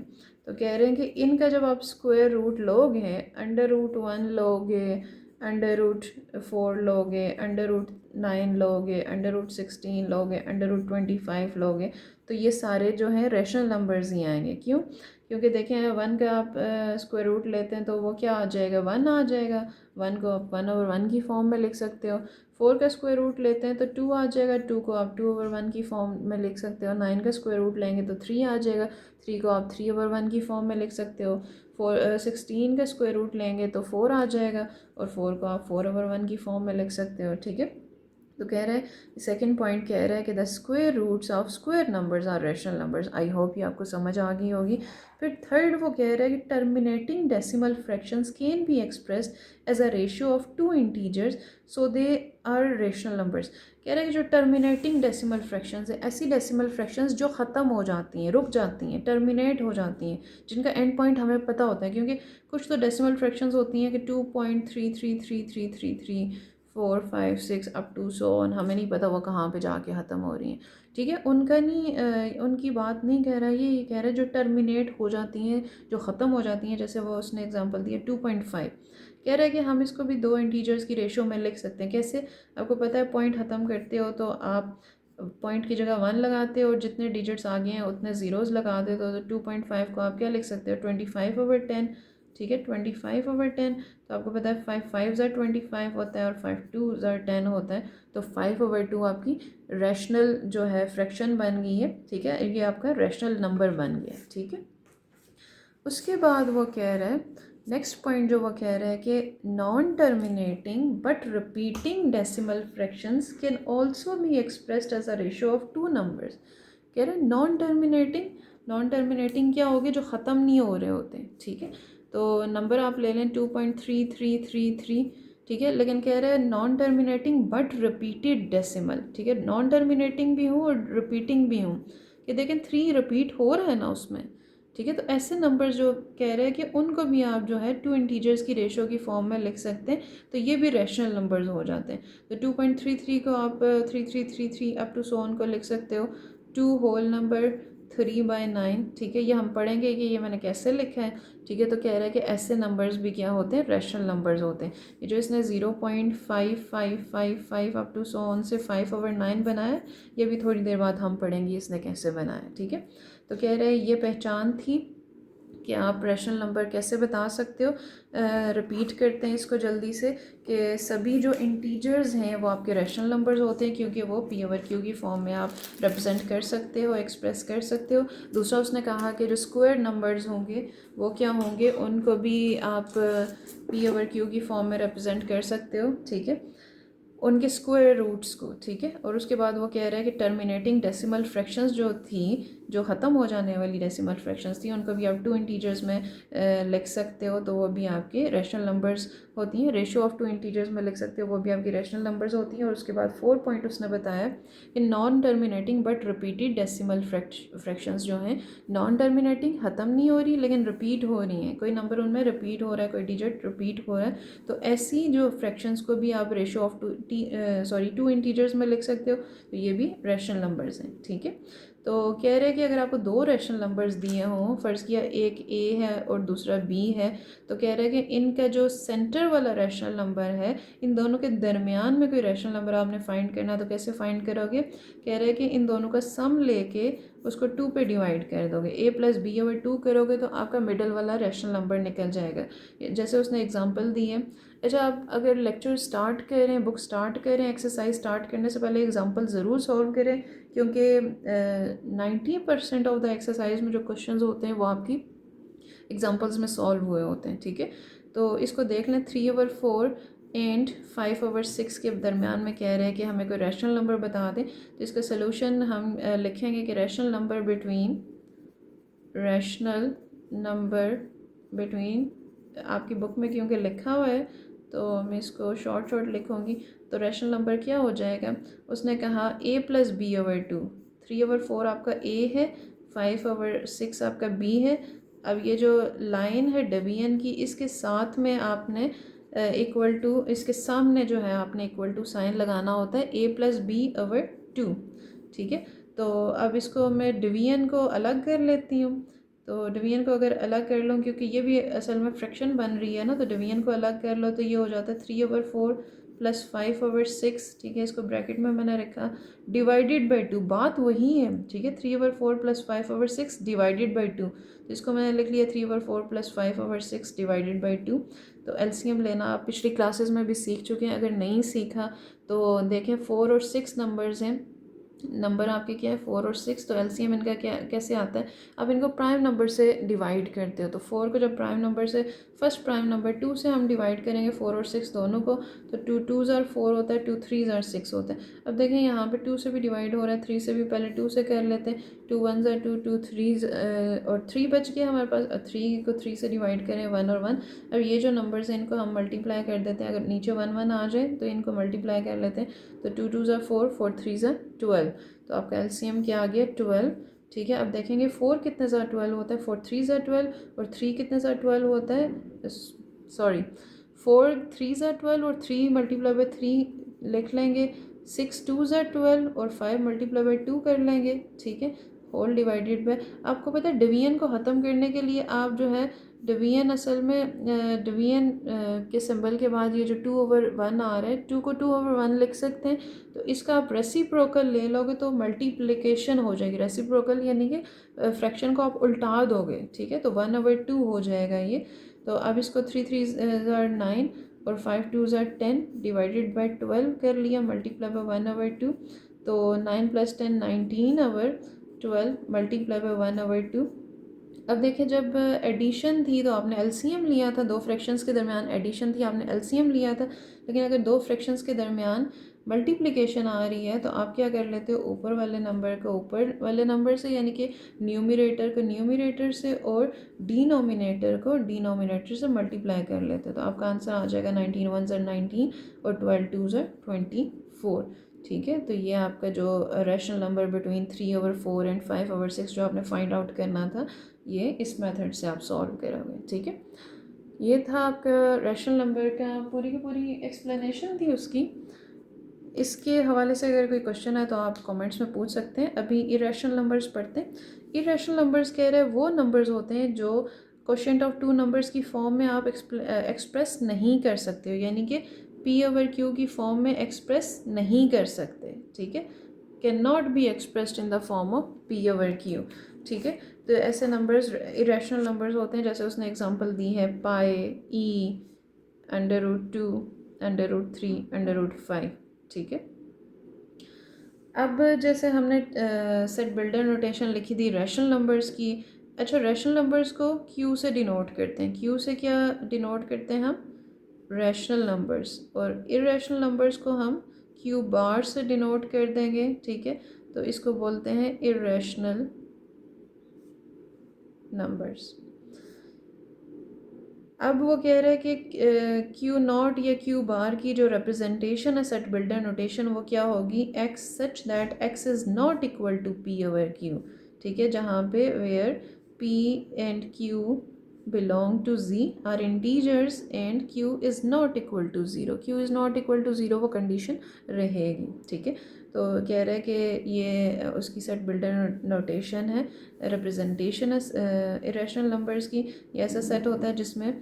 A: तो कह रहे हैं कि इनका जब आप स्क्वायर रूट लोगे, √1 लोगे, √4 लोगे, √9 लोगे, √16 लोगे, √25 लोगे, तो ये सारे जो हैं रैशनल नंबर्स ही आएंगे। क्यों, क्योंकि देखें 1 का आप स्क्वायर रूट लेते हैं तो वो क्या आ जाएगा, 1 आ जाएगा। 1 को आप 1/1 की फॉर्म में लिख सकते हो। 4 का स्क्वायर रूट लेते हैं तो 2 आ जाएगा, 2 को आप 2/1 की फॉर्म में लिख सकते हो। 9 का स्क्वायर रूट लेंगे तो 3 आ जाएगा, 3 को आप 3/1 की फॉर्म में लिख सकते हो। 16 का स्क्वायर रूट लेंगे तो 4 आ जाएगा और 4 को आप 4/1 की फॉर्म में लिख सकते हो। ठीक है, तो कह रहे हैं सेकंड पॉइंट कह रहा है कि the square roots of square numbers are rational numbers. I hope ये आपको समझ आ गई होगी। फिर थर्ड वो कह रहा है कि terminating decimal fractions can be expressed as a ratio of two integers so they are rational numbers. कह रहे हैं कि जो टर्मिनेटिंग डेसिमल फ्रैक्शंस है, ऐसी डेसिमल फ्रैक्शंस जो ख़त्म हो जाती हैं, रुक जाती हैं, टर्मिनेट हो जाती हैं, जिनका एंड पॉइंट हमें पता होता है। क्योंकि कुछ तो डेसिमल फ्रैक्शंस होती हैं कि 2.3333334, 5, 6 अप टू सो ऑन, हमें नहीं पता वो कहाँ पे जाके ख़त्म हो रही हैं। ठीक है, उनका नहीं उनकी बात नहीं कह रहा, ये कह रहा है जो टर्मिनेट हो जाती हैं, जो ख़त्म हो जाती हैं। जैसे वो उसने एग्जांपल दिया 2.5, कह रहा है कि हम इसको भी दो इंटीजर्स की रेशो में लिख सकते हैं। कैसे, आपको पता है पॉइंट ख़त्म करते हो तो आप पॉइंट की जगह 1 लगाते हो और जितने डिजिट्स आगे हैं उतने ज़ीरोज़ लगा देते हो। तो 2.5 को आप क्या लिख सकते हो, 25/10। ठीक है, 25/10, तो आपको पता है 5 5 25 होता है और 5 2 10 होता है। तो 5/2 आपकी रैशनल जो है फ्रैक्शन बन गई है। ठीक है, ये आपका रैशनल नंबर बन गया। ठीक है, उसके बाद वो कह रहा है नेक्स्ट पॉइंट जो वो कह रहा है कि non terminating but repeating decimal fractions can also be expressed as a ratio of two numbers. कह रहे हैं नॉन टर्मिनेटिंग क्या होगी, जो ख़त्म नहीं हो रहे होते, ठीक है। तो नंबर आप ले लें 2.3333, ठीक है, लेकिन कह रहे हैं non terminating but repeated decimal, ठीक है, नॉन टर्मिनेटिंग भी हूँ और रिपीटिंग भी हूँ, कि देखें 3 रिपीट हो रहा है ना उसमें, ठीक है। तो ऐसे नंबर जो कह रहे हैं कि उनको भी आप जो है टू इंटीजर्स की रेशो की फॉर्म में लिख सकते हैं, तो ये भी रैशनल नंबर्स हो जाते हैं। तो 2.33 को आप 3333 अप टू सो ऑन को लिख सकते हो, 2 होल नंबर 3/9, ठीक है। ये हम पढ़ेंगे कि ये मैंने कैसे लिखा है, ठीक है। तो कह रहा है कि ऐसे नंबर्स भी क्या होते हैं, रैशनल नंबर्स होते हैं। ये जो इसने 0.5555 अप टू सो ऑन से 5/9 बनाया, ये भी थोड़ी देर बाद हम पढ़ेंगे इसने कैसे बनाया, ठीक है। तो कह रहे हैं ये पहचान थी कि आप रैशनल नंबर कैसे बता सकते हो। रिपीट करते हैं इसको जल्दी से, कि सभी जो इंटीजर्स हैं वो आपके रैशनल नंबर्स होते हैं, क्योंकि वो p/q की फॉर्म में आप रिप्रेजेंट कर सकते हो, एक्सप्रेस कर सकते हो। दूसरा उसने कहा कि जो स्क्वायर नंबर्स होंगे वो क्या होंगे, उनको भी आप p/q की फॉर्म में रिप्रेजेंट कर सकते हो, ठीक है, उनके स्क्वायर रूट्स को, ठीक है। और उसके बाद वो कह रहा है कि टर्मिनेटिंग डेसिमल फ्रैक्शंस जो थी, जो ख़त्म हो जाने वाली डेसिमल फ्रैक्शंस थी, उनको भी आप टू इंटीजर्स में लिख सकते हो, तो वो भी आपके रैशनल नंबर्स होती हैं। रेशियो ऑफ टू इंटीजर्स में लिख सकते हो, वो भी आपकी रैशनल नंबर्स होती हैं। और उसके बाद 4 पॉइंट उसने बताया कि non terminating but repeated decimal fractions जो हैं, नॉन टर्मिनेटिंग ख़त्म नहीं हो रही लेकिन रिपीट हो रही हैं, कोई नंबर उनमें रिपीट हो रहा है, कोई डिजिट रिपीट हो रहा है, तो ऐसी जो फ्रैक्शंस को भी आप रेशियो ऑफ टू इंटीजर्स में लिख सकते हो, तो ये भी रैशनल नंबर्स हैं, ठीक है। तो कह रहे हैं कि अगर आपको दो रैशनल नंबर्स दिए हों, फ़र्ज़ किया एक ए है और दूसरा बी है, तो कह रहे हैं कि इनका जो सेंटर वाला रैशनल नंबर है, इन दोनों के दरमियान में कोई रैशनल नंबर आपने फाइंड करना, तो कैसे फाइंड करोगे। कह रहे हैं कि इन दोनों का सम लेके उसको 2 पे डिवाइड कर दोगे, a+b/2 करोगे तो आपका मिडल वाला रैशनल नंबर निकल जाएगा। जैसे उसने एग्जांपल दी है। अच्छा, आप अगर लेक्चर स्टार्ट करें, बुक स्टार्ट करें, एक्सरसाइज स्टार्ट करने से पहले एग्जांपल ज़रूर सॉल्व करें, क्योंकि 90% ऑफ द एक्सरसाइज में जो क्वेश्चंस होते हैं वो आपकी एग्जांपल्स में सॉल्व हुए होते हैं, ठीक है। तो इसको देख लें, 3/4 एंड 5/6 के दरमियान में कह रहे हैं कि हमें कोई रैशनल नंबर बता दें। तो इसका सोल्यूशन हम लिखेंगे कि रैशनल नंबर बिटवीन आपकी बुक में क्योंकि लिखा हुआ है तो मैं इसको शॉर्ट लिखूँगी। तो रैशनल नंबर क्या हो जाएगा, उसने कहा a+b/2, 3/4 आपका a है, 5/6 आपका b है। अब ये जो लाइन है डिवीजन की, इसके साथ में आपने इक्वल टू, इसके सामने जो है आपने इक्वल टू साइन लगाना होता है a+b/2, ठीक है। तो अब इसको मैं डिवीजन को अलग कर लेती हूँ। तो डिवीजन को अगर अलग कर लूँ, क्योंकि ये भी असल में फ्रैक्शन बन रही है ना, तो डिवीजन को अलग कर लो तो ये हो जाता है 3/4 + 5/6, ठीक है। इसको ब्रैकेट में मैंने रखा, डिवाइडेड बाई 2, बात वही है, ठीक है। 3/4 + 5/6 डिवाइडेड बाई 2, तो इसको मैंने लिख लिया 3/4 + 5/6 डिवाइडेड बाई 2। तो एलसीएम लेना आप पिछली क्लासेस में भी सीख चुके हैं, अगर नहीं सीखा तो देखें 4 और 6 नंबर्स हैं, नंबर आपके क्या है 4 और 6, तो एलसीएम इनका क्या कैसे आता है, आप इनको प्राइम नंबर से डिवाइड करते हो। तो 4 को जब प्राइम नंबर से, फर्स्ट प्राइम नंबर 2 से हम डिवाइड करेंगे 4 और 6 दोनों को, तो 2 2s are 4 होता है, 2 3s are 6 होता है। अब देखें यहाँ पे 2 से भी डिवाइड हो रहा है, 3 से भी, पहले 2 से कर लेते हैं, 2 1s are 2, 2 3s और 3 बच गया हमारे पास। 3 को 3 से डिवाइड करें, 1 और 1। अब ये जो नंबर्स हैं इनको हम मल्टीप्लाई कर देते हैं, अगर नीचे 1 1 आ जाए तो इनको मल्टीप्लाई कर लेते हैं, तो 2 2s are 4, 4 3s are 12, तो आपका एलसीएम क्या आ गया 12, ठीक है। अब देखेंगे 4 कितने ज़ा 12 होता है, 4 3 ज़ा 12 और 3 कितने ज़ा 12 होता है, सॉरी 4 3 ज़ा 12 और 3 मल्टीप्लाई बाई 3 लिख लेंगे, 6 2 ज़ा 12 और 5 मल्टीप्लाई बाई 2 कर लेंगे, ठीक है, होल डिवाइडेड बाय। आपको पता है डिवीजन को ख़त्म करने के लिए आप जो है डिवीजन, असल में डिवीजन के सिंबल के बाद ये जो 2/1 आ रहा है, 2 को 2/1 लिख सकते हैं, तो इसका आप रेसिप्रोकल ले लोगे तो मल्टीप्लिकेशन हो जाएगी। रेसिप्रोकल यानी कि फ्रैक्शन को आप उल्टा दोगे, ठीक है, तो 1/2 हो जाएगा ये। तो अब इसको 3 3s are 9 और 5 2s are 10 डिवाइडेड बाई 12 कर लिया, मल्टीप्लाई बाई 1/2, तो 9 + 10 19/12 मल्टीप्लाई बाई 1/2, अब देखिए, जब एडिशन थी तो आपने एलसीएम लिया था, दो फ्रैक्शंस के दरमियान एडिशन थी, आपने एलसीएम लिया था। लेकिन अगर दो फ्रैक्शंस के दरमियान मल्टीप्लिकेशन आ रही है तो आप क्या कर लेते हो, ऊपर वाले नंबर को ऊपर वाले नंबर से, यानी कि न्यूमरेटर को न्यूमरेटर से और डिनोमिनेटर को डिनोमिनेटर से मल्टीप्लाई कर लेते हो। तो आपका आंसर आ जाएगा 19 वन ज़र 19 और 12 टू ज़र 24। ठीक है, तो ये आपका जो रैशनल नंबर बिटवीन 3/4 एंड 5/6 जो आपने फाइंड आउट करना था, ये इस मेथड से आप सॉल्व करोगे। ठीक है, ये था आपका रैशनल नंबर का पूरी की पूरी एक्सप्लेनेशन थी उसकी। इसके हवाले से अगर कोई क्वेश्चन है तो आप कमेंट्स में पूछ सकते हैं। अभी इरेशनल नंबर्स पढ़ते हैं। इरेशनल नंबर्स कह रहे हैं वो नंबर्स होते हैं जो क्वोशिएंट ऑफ टू नंबर्स की फॉर्म में आप एक्सप्रेस नहीं कर सकते हो, यानी कि P/Q की फॉर्म में एक्सप्रेस नहीं कर सकते। ठीक है, can not be expressed in the form of P/Q। ठीक है, तो ऐसे नंबर्स इरेशनल नंबर्स होते हैं। जैसे उसने एग्जांपल दी है पाई, ई, √2, √3, √5। ठीक है, अब जैसे हमने सेट बिल्डर नोटेशन लिखी थी रैशनल नंबर्स की। अच्छा, रैशनल नंबर्स को क्यू से डिनोट करते हैं। क्यू से क्या डिनोट करते हैं हम? Rational numbers. और इरेशनल नंबर्स को हम क्यू बार से डिनोट कर देंगे। ठीक है, तो इसको बोलते हैं इरेशनल नंबर्स। अब वो कह रहे हैं कि क्यू नॉट या क्यू बार की जो रिप्रेजेंटेशन है सेट बिल्डर नोटेशन, वो क्या होगी? X such that x is not equal to P/Q। ठीक है, जहाँ पे where P and Q belong to Z are integers and Q is not equal to 0। Q is not equal to 0 वो condition रहेगी। ठीक है, तो कह रहे हैं कि ये उसकी सेट बिल्डर नोटेशन है, रिप्रेजेंटेशन है इरेशनल नंबर्स की। ये ऐसा सेट होता है जिसमें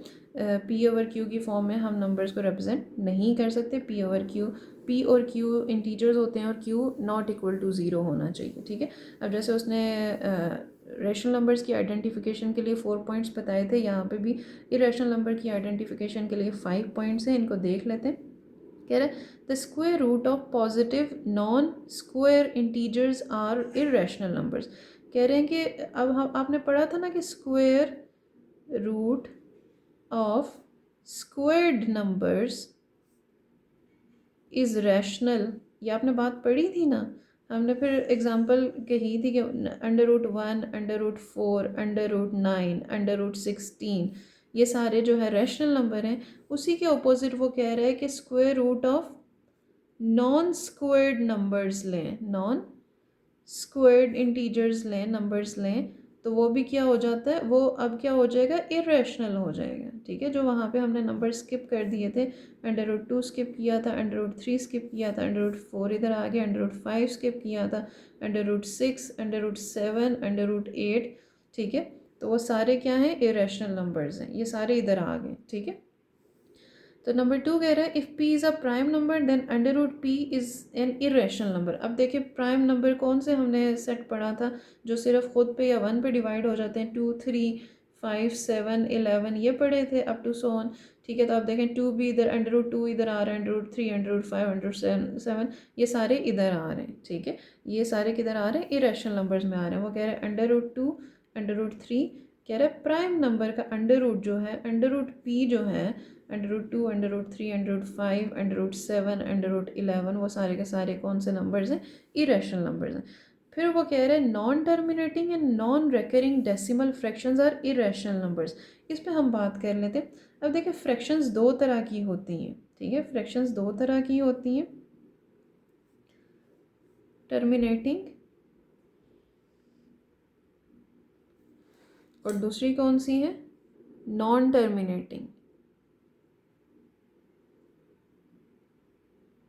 A: P/Q की फॉर्म में हम नंबर्स को रिप्रेजेंट नहीं कर सकते। P और Q इंटीजर्स होते हैं और Q नॉट इक्वल टू 0 होना चाहिए। ठीक है, अब जैसे उसने रैशनल नंबर्स की आइडेंटिफिकेशन के लिए 4 पॉइंट्स बताए थे, यहाँ पे भी इरेशनल नंबर की आइडेंटिफिकेशन के लिए 5 पॉइंट्स हैं। इनको देख लेते हैं। कह रहे हैं the square root of positive non square integers are irrational numbers. कह रहे हैं कि अब हम आपने पढ़ा था ना कि square root of squared numbers is rational, ये आपने बात पढ़ी थी ना। हमने फिर एग्जांपल कही थी कि √1, √4, √9, √16 ये सारे जो है रैशनल नंबर हैं। उसी के अपोजिट वो कह रहा है कि square root of non squared numbers लें, नॉन स्क्वायर्ड इंटीजर्स लें, नंबर्स लें, तो वो भी क्या हो जाता है, वो अब क्या हो जाएगा? इरेशनल हो जाएगा। ठीक है, जो वहाँ पे हमने नंबर स्किप कर दिए थे, √2 स्किप किया था, √3 स्किप किया था, √4 इधर आ गया, √5 स्किप किया था, √6, √7, √8। ठीक है, तो वो सारे क्या हैं? इरेशनल नंबर्स हैं, ये सारे इधर आ गए। ठीक है, तो नंबर 2 कह रहा है if P is a prime number then √P is an irrational number. अब देखिए, प्राइम नंबर कौन से हमने सेट पढ़ा था जो सिर्फ खुद पे या 1 पे डिवाइड हो जाते हैं? 2, 3, 5, 7, 11 ये पढ़े थे अप टू सो ऑन। ठीक है, तो आप देखें 2 भी इधर, √2 इधर आ रहा है, √3, √5, √7 ये सारे इधर आ रहे हैं। ठीक है, ये सारे किधर आ रहे हैं? इरेशनल नंबर्स में आ रहे हैं। वो कह रहे हैं √2, √3 कह रहे हैं प्राइम नंबर का अंडर रूट जो है, √P जो है, √2, √3, √5, √7, √11 वो सारे के सारे कौन से नंबर्स हैं? इरेशनल नंबर्स हैं। फिर वो कह रहे हैं non terminating and non recurring decimal fractions are irrational numbers. इस पे हम बात कर लेते हैं। अब देखिए, फ्रैक्शंस दो तरह की होती हैं। ठीक है, फ्रैक्शंस दो तरह की होती हैं, टर्मिनेटिंग और दूसरी कौन सी है? Non terminating.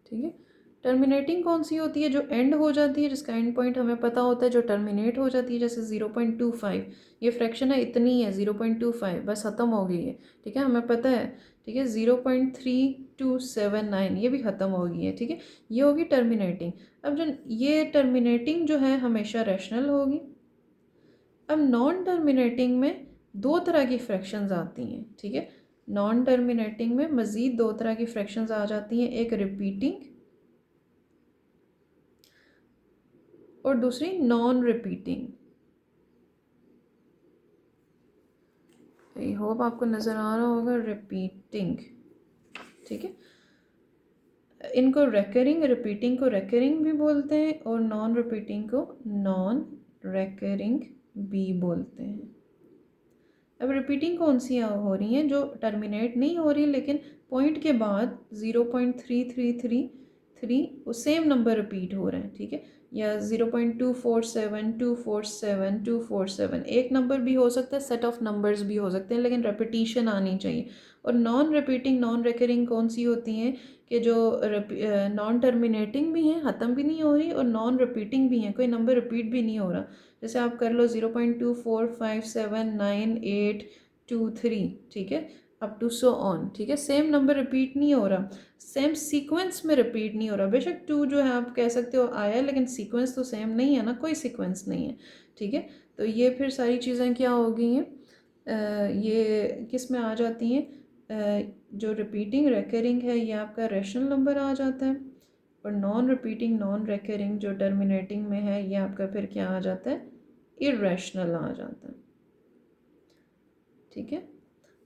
A: ठीक है, टर्मिनेटिंग कौन सी होती है? जो एंड हो जाती है, जिसका एंड पॉइंट हमें पता होता है, जो टर्मिनेट हो जाती है। जैसे 0.25 ये फ्रैक्शन है, इतनी है 0.25, बस ख़त्म हो गई है। ठीक है, हमें पता है। ठीक है, 0.3279 ये भी ख़त्म हो गई है। ठीक है, ये होगी टर्मिनेटिंग। अब जो ये टर्मिनेटिंग जो है हमेशा रैशनल होगी। अब नॉन टर्मिनेटिंग में दो तरह की फ्रैक्शंस आती हैं। ठीक है, नॉन टर्मिनेटिंग में मज़ीद दो तरह की फ्रैक्शंस आ जाती हैं, एक रिपीटिंग और दूसरी नॉन रिपीटिंग। होप आपको नज़र आ रहा होगा रिपीटिंग, ठीक है। इनको रेकरिंग, रिपीटिंग को रेकरिंग भी बोलते हैं और नॉन रिपीटिंग को नॉन रेकरिंग भी बोलते हैं। अब रिपीटिंग कौन सी हो रही हैं? जो टर्मिनेट नहीं हो रही लेकिन पॉइंट के बाद 0.3333 वो सेम नंबर रिपीट हो रहे हैं, ठीक है। या 0.247 247 247 एक नंबर भी हो सकता है, सेट ऑफ नंबर्स भी हो सकते हैं, लेकिन रेपिटिशन आनी चाहिए। और नॉन रिपीटिंग नॉन रिकरिंग कौन सी होती हैं कि जो नॉन टर्मिनेटिंग भी हैं, ख़त्म भी नहीं हो रही, और नॉन रिपीटिंग भी हैं, कोई नंबर रिपीट भी नहीं हो रहा। जैसे आप कर लो 0.2457983, ठीक है, अप टू सो ऑन, ठीक है। सेम नंबर रिपीट नहीं हो रहा, सेम सीक्वेंस में रिपीट नहीं हो रहा। बेशक 2 जो है आप कह सकते हो आया, लेकिन सीक्वेंस तो सेम नहीं है ना, कोई सीक्वेंस नहीं है, ठीक है। तो ये फिर सारी चीज़ें क्या हो गई हैं, ये किस में आ जाती हैं? जो रिपीटिंग रेकरिंग है ये आपका रैशनल नंबर आ जाता है, और नॉन रिपीटिंग नॉन रेकरिंग जो टर्मिनेटिंग में है ये आपका फिर क्या आ जाता है? इर्रेशनल आ जाता है, ठीक है।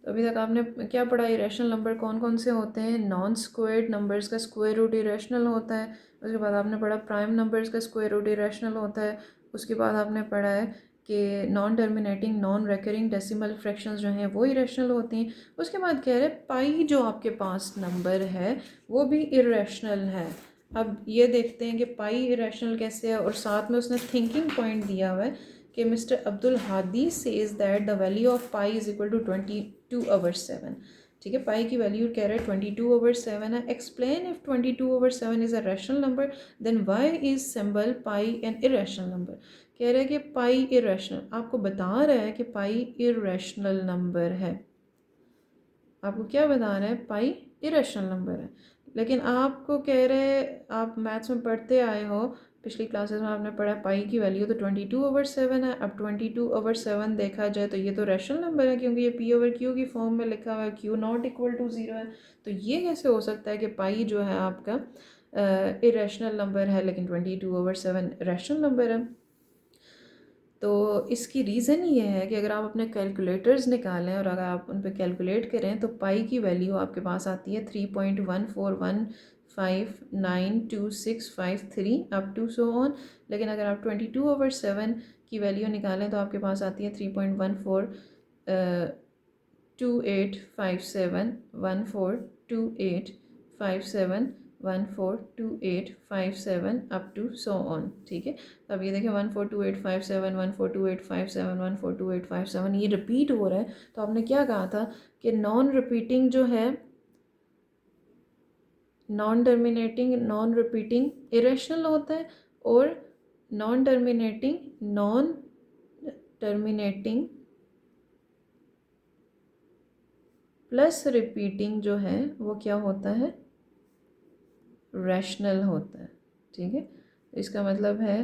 A: तो अभी तक आपने क्या पढ़ा? इरेशनल नंबर कौन कौन से होते हैं? नॉन स्क्वायर्ड नंबर्स का स्क्वायर रूट इरेशनल होता है। उसके बाद आपने पढ़ा प्राइम नंबर्स का स्क्वायर रूट इरेशनल होता है। उसके बाद आपने पढ़ा है कि non terminating non recurring decimal fractions जो हैं वो इरेशनल होती हैं। उसके बाद कह रहे हैं पाई जो आपके पास नंबर है वो भी इरेशनल है। अब ये देखते हैं कि पाई इरेशनल कैसे है, और साथ में उसने थिंकिंग पॉइंट दिया हुआ है कि mister Abdul Hadi says that the value of pi is equal to 22/7, ठीक है। पाई की वैल्यू कह रहे हैं 22/7 है। Explain if 22/7 is a rational number then why is symbol pi an irrational number. कह रहे हैं कि पाई इरेशनल, आपको बता रहा है कि पाई इरेशनल नंबर है। आपको क्या बता रहा है? पाई इरेशनल नंबर है। लेकिन आपको कह रहे हैं, आप मैथ्स में पढ़ते आए हो, पिछली क्लासेस में आपने पढ़ा पाई की वैल्यू तो 22/7 है। अब 22/7 देखा जाए तो ये तो रैशनल नंबर है, क्योंकि ये p/q की फॉर्म में लिखा हुआ है, q नॉट इक्वल टू 0 है। तो ये कैसे हो सकता है कि पाई जो है आपका इरेशनल नंबर है लेकिन 22/7 रैशनल नंबर है? तो इसकी रीज़न ये है कि अगर आप अपने कैलकुलेटर्स निकालें और अगर आप उन पर कैलकुलेट करें तो पाई की वैल्यू आपके पास आती है 3.141592653 अप टू सो ऑन। लेकिन अगर आप 22/7 की वैल्यू निकालें तो आपके पास आती है 3.142857142857142857 अप टू सो ऑन, ठीक है। तो अब ये देखें 142857 142857 142857 ये रिपीट हो रहा है। तो आपने क्या कहा था कि नॉन रिपीटिंग जो है, non terminating non repeating irrational होता है, और नॉन टर्मिनेटिंग प्लस रिपीटिंग जो है वो क्या होता है? रैशनल होता है, ठीक है। इसका मतलब है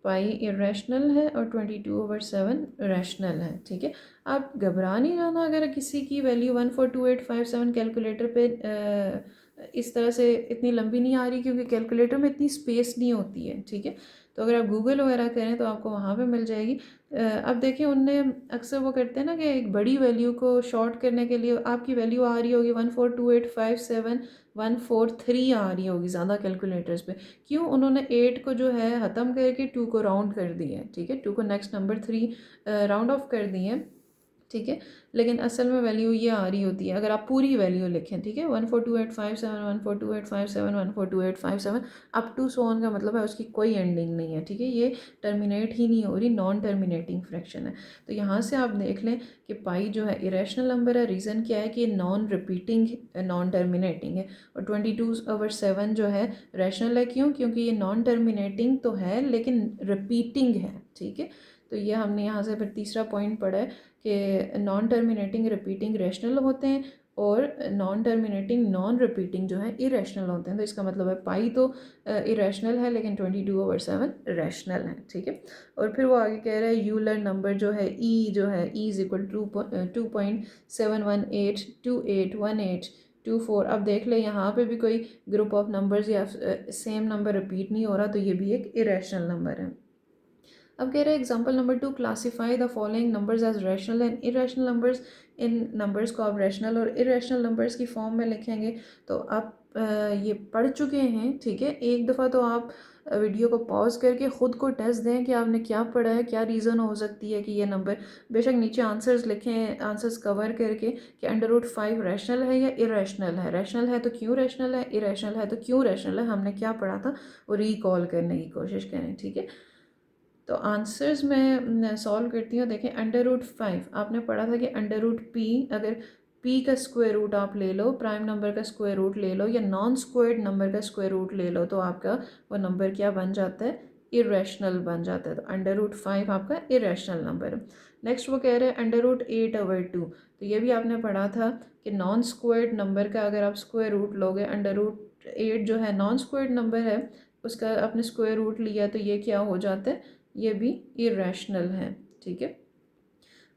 A: पाई इरेशनल है और 22/7 रैशनल है, ठीक है। आप घबरा नहीं जाना अगर किसी की वैल्यू 142857 कैलकुलेटर पे इस तरह से इतनी लंबी नहीं आ रही, क्योंकि कैलकुलेटर में इतनी स्पेस नहीं होती है, ठीक है। तो अगर आप गूगल वगैरह करें तो आपको वहाँ पे मिल जाएगी। अब देखिए उनने अक्सर वो करते हैं ना कि एक बड़ी वैल्यू को शॉर्ट करने के लिए आपकी वैल्यू आ रही होगी 142857143 आ रही होगी ज़्यादा कैलकुलेटर्स पे। क्यों? उन्होंने 8 को जो है ख़त्म करके 2 को राउंड कर दिया है, ठीक है। 2 को नेक्स्ट नंबर 3 राउंड ऑफ कर दिए हैं, ठीक है। लेकिन असल में वैल्यू ये आ रही होती है अगर आप पूरी वैल्यू लिखें, ठीक है। 1428571 1428571 1428557 अप टू सो ऑन का मतलब है उसकी कोई एंडिंग नहीं है, ठीक है। ये टर्मिनेट ही नहीं हो रही, नॉन टर्मिनेटिंग फ्रैक्शन है। तो यहाँ से आप देख लें कि पाई जो है इरेशनल नंबर है। रीज़न क्या है कि ये नॉन रिपीटिंग नॉन टर्मिनेटिंग है, और 22/7 जो है रैशनल है। क्यों? क्योंकि ये नॉन टर्मिनेटिंग तो है लेकिन रिपीटिंग है, ठीक है। तो ये हमने यहाँ से फिर तीसरा पॉइंट पढ़ा है कि नॉन टर्मिनेटिंग रिपीटिंग रैशनल होते हैं, और नॉन टर्मिनेटिंग नॉन रिपीटिंग जो है इरेशनल होते हैं। तो इसका मतलब है पाई तो इरेशनल है लेकिन 22/7 रैशनल है, ठीक है। और फिर वो आगे कह रहा है यूलर नंबर जो है ई जो है ई इज इक्वल टू 2.718281824। अब देख ले यहाँ पे भी कोई ग्रुप ऑफ नंबर्स या सेम नंबर रिपीट नहीं हो रहा, तो ये भी एक इरेशनल नंबर है। अब कह रहे हैं example number 2, classify the following numbers as rational and irrational numbers. इन नंबर्स को आप रैशनल और इरेशनल नंबर्स की फॉर्म में लिखेंगे। तो आप ये पढ़ चुके हैं, ठीक है। एक दफ़ा तो आप वीडियो को पॉज करके ख़ुद को टेस्ट दें कि आपने क्या पढ़ा है, क्या रीज़न हो सकती है कि ये नंबर, बेशक नीचे आंसर्स लिखें, आंसर्स कवर करके कि √5 रैशनल है या इरेशनल है। रैशनल है तो क्यों रैशनल है, इरेशनल है तो क्यों रैशनल है, हमने क्या पढ़ा था वो रिकॉल करने की कोशिश करें, ठीक है। तो आंसर्स मैं सॉल्व करती हूँ। देखें, √5 आपने पढ़ा था कि √p, अगर p का स्क्वायर रूट आप ले लो, प्राइम नंबर का स्क्वायर रूट ले लो या नॉन स्क्वायर्ड नंबर का स्क्वायर रूट ले लो, तो आपका वो नंबर क्या बन जाता है, इरेशनल बन जाता है। तो √5 आपका इरेशनल नंबर है। नेक्स्ट वो कह रहे हैं √8/2। तो ये भी आपने पढ़ा था कि नॉन स्क्वायर्ड नंबर का अगर आप स्क्वायर रूट लोगे, √8 जो है नॉन स्क्वायर्ड नंबर है, उसका आपने स्क्वायर रूट लिया तो ये क्या हो जाता है, ये भी इरेशनल है, ठीक है।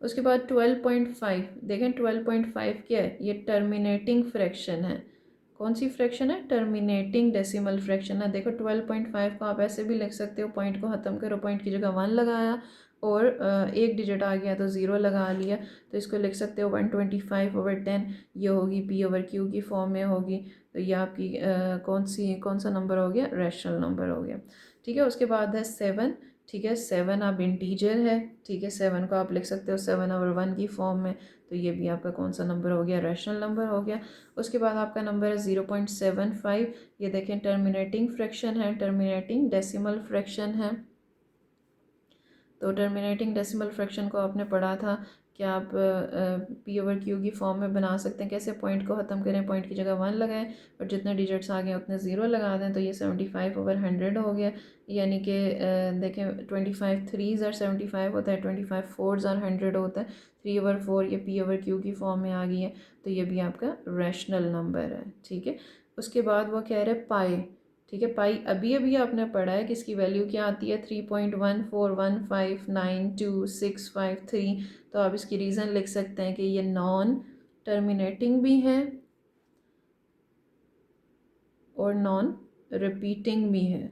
A: उसके बाद 12.5, देखें 12.5 क्या है, ये टर्मिनेटिंग फ्रैक्शन है। कौन सी फ्रैक्शन है, टर्मिनेटिंग डेसिमल फ्रैक्शन है। देखो 12.5 को आप ऐसे भी लिख सकते हो, पॉइंट को ख़त्म करो, पॉइंट की जगह 1 लगाया और एक डिजिट आ गया तो 0 लगा लिया, तो इसको लिख सकते हो 125/10। ये होगी p/q की फॉर्म में होगी। तो ये आपकी कौन सा नंबर हो गया, रैशनल नंबर हो गया, ठीक है। उसके बाद है 7, ठीक है। 7 अब इंटीजर है, ठीक है। 7 को आप लिख सकते हो 7/1 की फॉर्म में। तो ये भी आपका कौन सा नंबर हो गया, रैशनल नंबर हो गया। उसके बाद आपका नंबर है 0.75। ये देखें टर्मिनेटिंग फ्रैक्शन है, टर्मिनेटिंग डेसिमल फ्रैक्शन है। तो टर्मिनेटिंग डेसिमल फ्रैक्शन को आपने पढ़ा था कि आप p/q की फॉर्म में बना सकते हैं। कैसे, पॉइंट को ख़त्म करें, पॉइंट की जगह 1 लगाएं और जितने डिजिट्स आ गए उतने 0 लगा दें, तो ये 75/100 हो गया। यानी कि देखें 25 3s are 75 होता है, 25 4s are 100 होता है, 3/4 ये p/q की फॉर्म में आ गई है। तो ये भी आपका रैशनल नंबर है, ठीक है। उसके बाद वो कह रहे हैं पाई, ठीक है। पाई अभी अभी आपने पढ़ा है कि इसकी वैल्यू क्या आती है, 3.141592653। तो आप इसकी रीज़न लिख सकते हैं कि ये नॉन टर्मिनेटिंग भी है और नॉन रिपीटिंग भी है।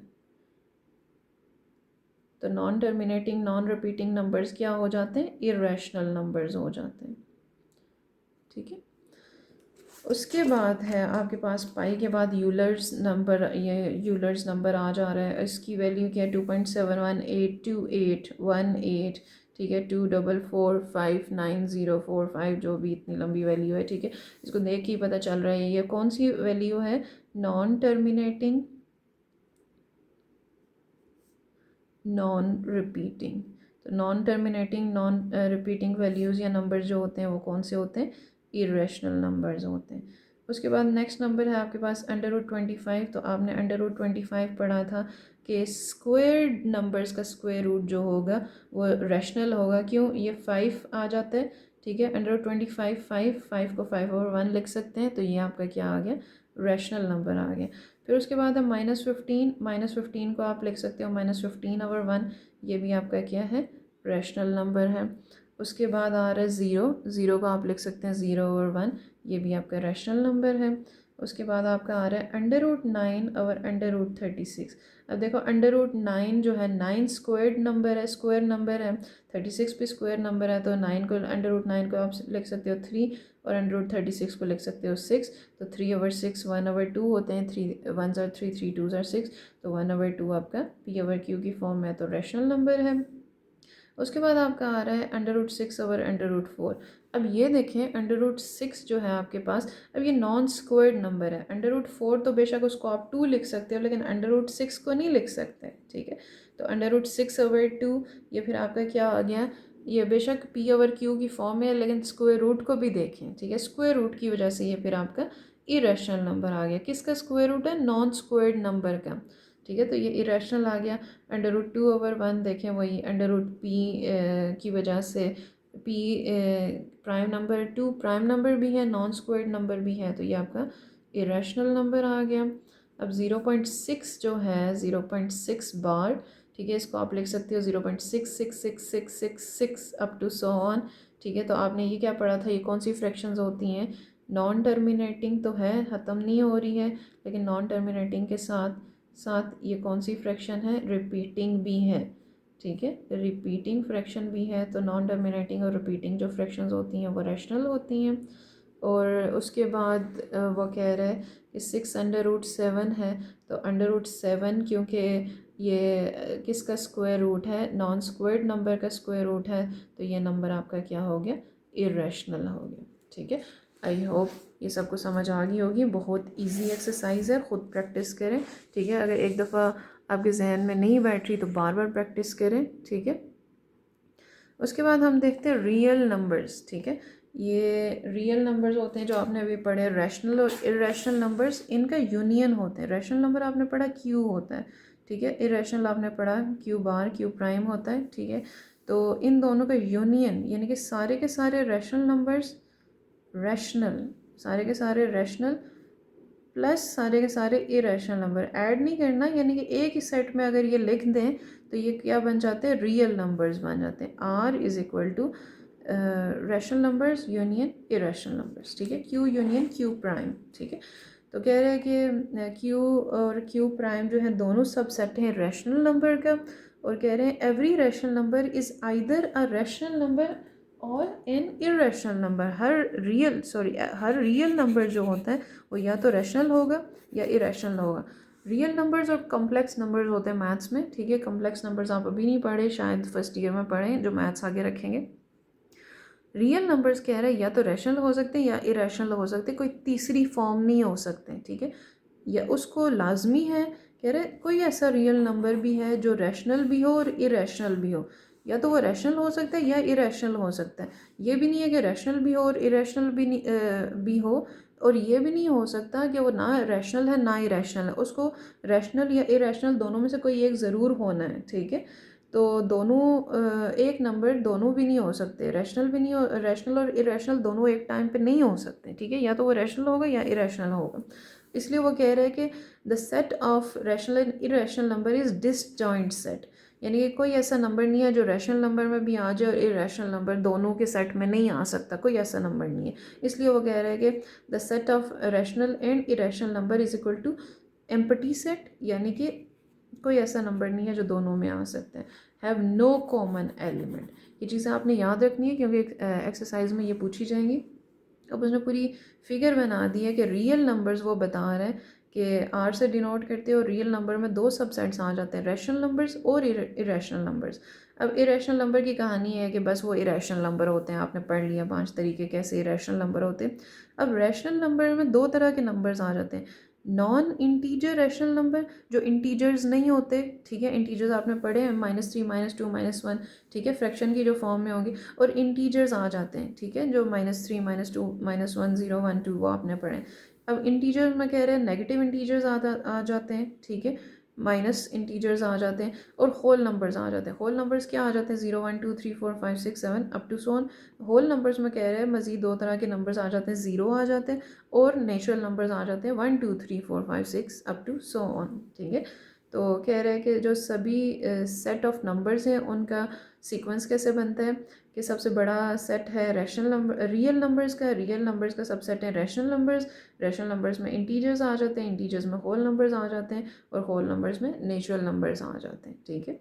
A: तो non terminating non repeating numbers क्या हो जाते हैं, इरेशनल नंबर्स हो जाते हैं, ठीक है। उसके बाद है आपके पास पाई के बाद यूलर्स नंबर, ये यूलर्स नंबर आ जा रहा है। इसकी वैल्यू क्या है, 2.7182818, ठीक है। 2445904 जो भी इतनी लंबी वैल्यू है, ठीक है। इसको देख के ही पता चल रहा है ये कौन सी वैल्यू है, नॉन टर्मिनेटिंग नॉन रिपीटिंग। तो non terminating non repeating values या नंबर जो होते हैं वो कौन से होते हैं, इरेशनल नंबर्स होते हैं। उसके बाद नेक्स्ट नंबर है आपके पास √25। तो आपने √25 पढ़ा था कि स्क्वेयर्ड नंबर्स का स्क्वायर रूट जो होगा वो रैशनल होगा। क्यों, ये 5 आ जाता है, ठीक है। √25 5 को 5/1 लिख सकते हैं, तो ये आपका क्या आ गया, रैशनल नंबर आ गया। फिर उसके बाद है -15। -15 को आप लिख सकते हो -15/1, ये भी आपका क्या है, रैशनल नंबर है। उसके बाद आ रहा है 0, 0 को आप लिख सकते हैं 0/1, ये भी आपका रैशनल नंबर है। उसके बाद आपका आ रहा है √9/√36। अब देखो √9 जो है 9 स्क्वायर्ड नंबर है, स्क्वायर नंबर है, 36 भी स्क्वायर नंबर है, तो 9 को √9 को आप लिख सकते हो 3 और √36 को लिख सकते हो 6। तो 3/6 1/2 होते हैं, 3 1s are 3 3 2s are 6, तो 1/2 आपका p/q की फॉर्म में, तो रैशनल नंबर है। उसके बाद आपका आ रहा है √6/√4। अब ये देखें √6 जो है आपके पास, अब ये नॉन स्क्वायर्ड नंबर है। √4 तो बेशक उसको आप 2 लिख सकते हो, लेकिन √6 को नहीं लिख सकते, ठीक है। तो √6/2 ये फिर आपका क्या आ गया, ये बेशक p/q की फॉर्म है, लेकिन स्क्वायर रूट को भी देखें, ठीक है। स्क्वायर रूट की वजह से ये फिर आपका इरेशनल नंबर आ गया। किसका स्क्वायर रूट है, नॉन स्क्वायर्ड नंबर का, ठीक है। तो ये इरेशनल आ गया। √2/1 देखें, वही √p की वजह से p prime number, 2 prime number भी है, नॉन स्क्वायर्ड नंबर भी है, तो ये आपका इरेशनल नंबर आ गया। अब 0.6 जो है 0.6 बार, ठीक है, इसको आप लिख सकते हो 0.6666666 अप टू सो ऑन, ठीक है। तो आपने ये क्या पढ़ा था, ये कौन सी फ्रैक्शंस होती हैं, नॉन टर्मिनेटिंग तो है, ख़त्म नहीं हो रही है, लेकिन नॉन टर्मिनेटिंग के साथ साथ ये कौन सी फ्रैक्शन है, रिपीटिंग भी है, ठीक है। रिपीटिंग फ्रैक्शन भी है, तो नॉन टर्मिनेटिंग और रिपीटिंग जो फ्रैक्शंस होती हैं वो रैशनल होती हैं। और उसके बाद वो कह रहा है कि 6√7 है, तो √7 क्योंकि ये किसका स्क्वायर रूट है, नॉन स्क्वायर्ड नंबर का स्क्वायर रूट है, तो ये नंबर आपका क्या हो गया, इरेशनल हो गया। ठीक है, आई होप ये सबको समझ आ गई होगी। बहुत इजी एक्सरसाइज है, ख़ुद प्रैक्टिस करें। ठीक है, अगर एक दफ़ा आपके जहन में नहीं बैठ रही तो बार बार प्रैक्टिस करें। ठीक है, उसके बाद हम देखते हैं रियल नंबर्स। ठीक है, ये रियल नंबर्स होते हैं जो आपने अभी पढ़े, रैशनल और इरेशनल नंबर्स, इनका यूनियन होते हैं। रैशनल नंबर आपने पढ़ा क्यू होता है, ठीक है। इरेशनल आपने पढ़ा क्यू बार, क्यू प्राइम होता है, ठीक है। तो इन दोनों का यूनियन यानी कि सारे के सारे रैशनल नंबर्स रैशनल, सारे के सारे रैशनल प्लस सारे के सारे इरेशनल नंबर ऐड नहीं करना, यानी कि एक ही सेट में अगर ये लिख दें तो ये क्या बन जाते हैं, रियल नंबर्स बन जाते हैं। R is equal to rational numbers union irrational numbers. ठीक है, Q यूनियन Q प्राइम। ठीक है, तो कह रहे हैं कि Q और Q प्राइम जो है दोनों सबसेट हैं रैशनल नंबर का, और कह रहे हैं every rational number is either a rational number और एन इरेशनल नंबर। हर रियल नंबर जो होता है वो या तो रैशनल होगा या इरेशनल होगा। रियल नंबर्स और कॉम्प्लेक्स नंबर्स होते हैं मैथ्स में। ठीक है, कॉम्प्लेक्स नंबर्स आप अभी नहीं पढ़े, शायद फर्स्ट ईयर में पढ़ें, जो मैथ्स आगे रखेंगे। रियल नंबर्स कह रहे हैं या तो रैशनल हो सकते हैं या इरेशनल हो सकते हैं, कोई तीसरी फॉर्म नहीं हो सकते। ठीक है, या उसको लाजमी है, कह रहे कोई ऐसा रियल नंबर भी है जो रैशनल भी हो और इरेशनल भी हो, या तो वो रैशनल हो सकता है या इरेशनल हो सकता है। ये भी नहीं है कि रैशनल भी हो और इरेशनल भी नहीं भी हो, और ये भी नहीं हो सकता कि वो ना रैशनल है ना इरेशनल है। उसको रैशनल या इरेशनल दोनों में से कोई एक ज़रूर होना है। ठीक है, तो दोनों एक नंबर दोनों भी नहीं हो सकते, रैशनल भी नहीं हो, रैशनल और इरेशनल दोनों एक टाइम पे नहीं हो सकते। ठीक है, या तो वो रैशनल होगा या इरेशनल होगा। इसलिए वो कह रहे हैं कि the set of rational and irrational number is disjoint set, यानी कि कोई ऐसा नंबर नहीं है जो रैशनल नंबर में भी आ जाए और इरेशनल नंबर दोनों के सेट में नहीं आ सकता, कोई ऐसा नंबर नहीं है। इसलिए वो कह रहे हैं कि the set of rational and irrational number is equal to empty set, यानी कि कोई ऐसा नंबर नहीं है जो दोनों में आ सकते हैं। हैव नो कॉमन एलिमेंट, ये चीज़ें आपने याद रखनी है क्योंकि एक्सरसाइज में ये पूछी जाएंगी। अब उसने पूरी फिगर बना दी है कि रियल नंबर्स वो बता रहे हैं कि R से डिनोट करते हैं, और रियल नंबर में दो सबसेट्स आ जाते हैं, रैशनल नंबर्स और इरेशनल नंबर्स। अब इरेशनल नंबर की कहानी है कि बस वो इरेशनल नंबर होते हैं, आपने पढ़ लिया 5 तरीके कैसे इरेशनल नंबर होते हैं। अब रैशनल नंबर में दो तरह के नंबर्स आ जाते हैं, नॉन इंटीजर रैशनल नंबर जो इंटीजर्स नहीं होते। ठीक है, इंटीजर्स आपने पढ़े हैं -3 -2 -1, ठीक है, फ्रैक्शन की जो फॉर्म में होंगी, और इंटीजर्स आ जाते हैं। ठीक है, जो -3 -2 -1 0 1 2 वो आपने पढ़े। अब इंटीजर्स में कह रहे हैं नेगेटिव इंटीजर्स आ जाते हैं। ठीक है, माइनस इंटीजर्स आ जाते हैं, और होल नंबर्स आ जाते हैं। होल नंबर्स क्या आ जाते हैं, 0 1 2 3 4 5 6 7 up to so on. Whole numbers में कह रहे हैं मज़ीद दो तरह के नंबर्स आ जाते हैं, 0 आ जाते हैं, और नेचुरल नंबर्स आ जाते हैं 1 2 3 4 5 6 अप टू सो ऑन। ठीक है, तो कह रहे हैं कि जो सभी सेट ऑफ नंबर्स हैं उनका सीक्वेंस कैसे बनता है, कि सबसे बड़ा सेट है रैशनल नंबर, रियल नंबर्स का, रियल नंबर्स का सबसेट है रैशनल नंबर्स। रैशनल नंबर्स में इंटीजर्स आ जाते हैं, इंटीजर्स में होल नंबर्स आ जाते हैं, और होल नंबर्स में नेचुरल नंबर्स आ जाते हैं। ठीक है,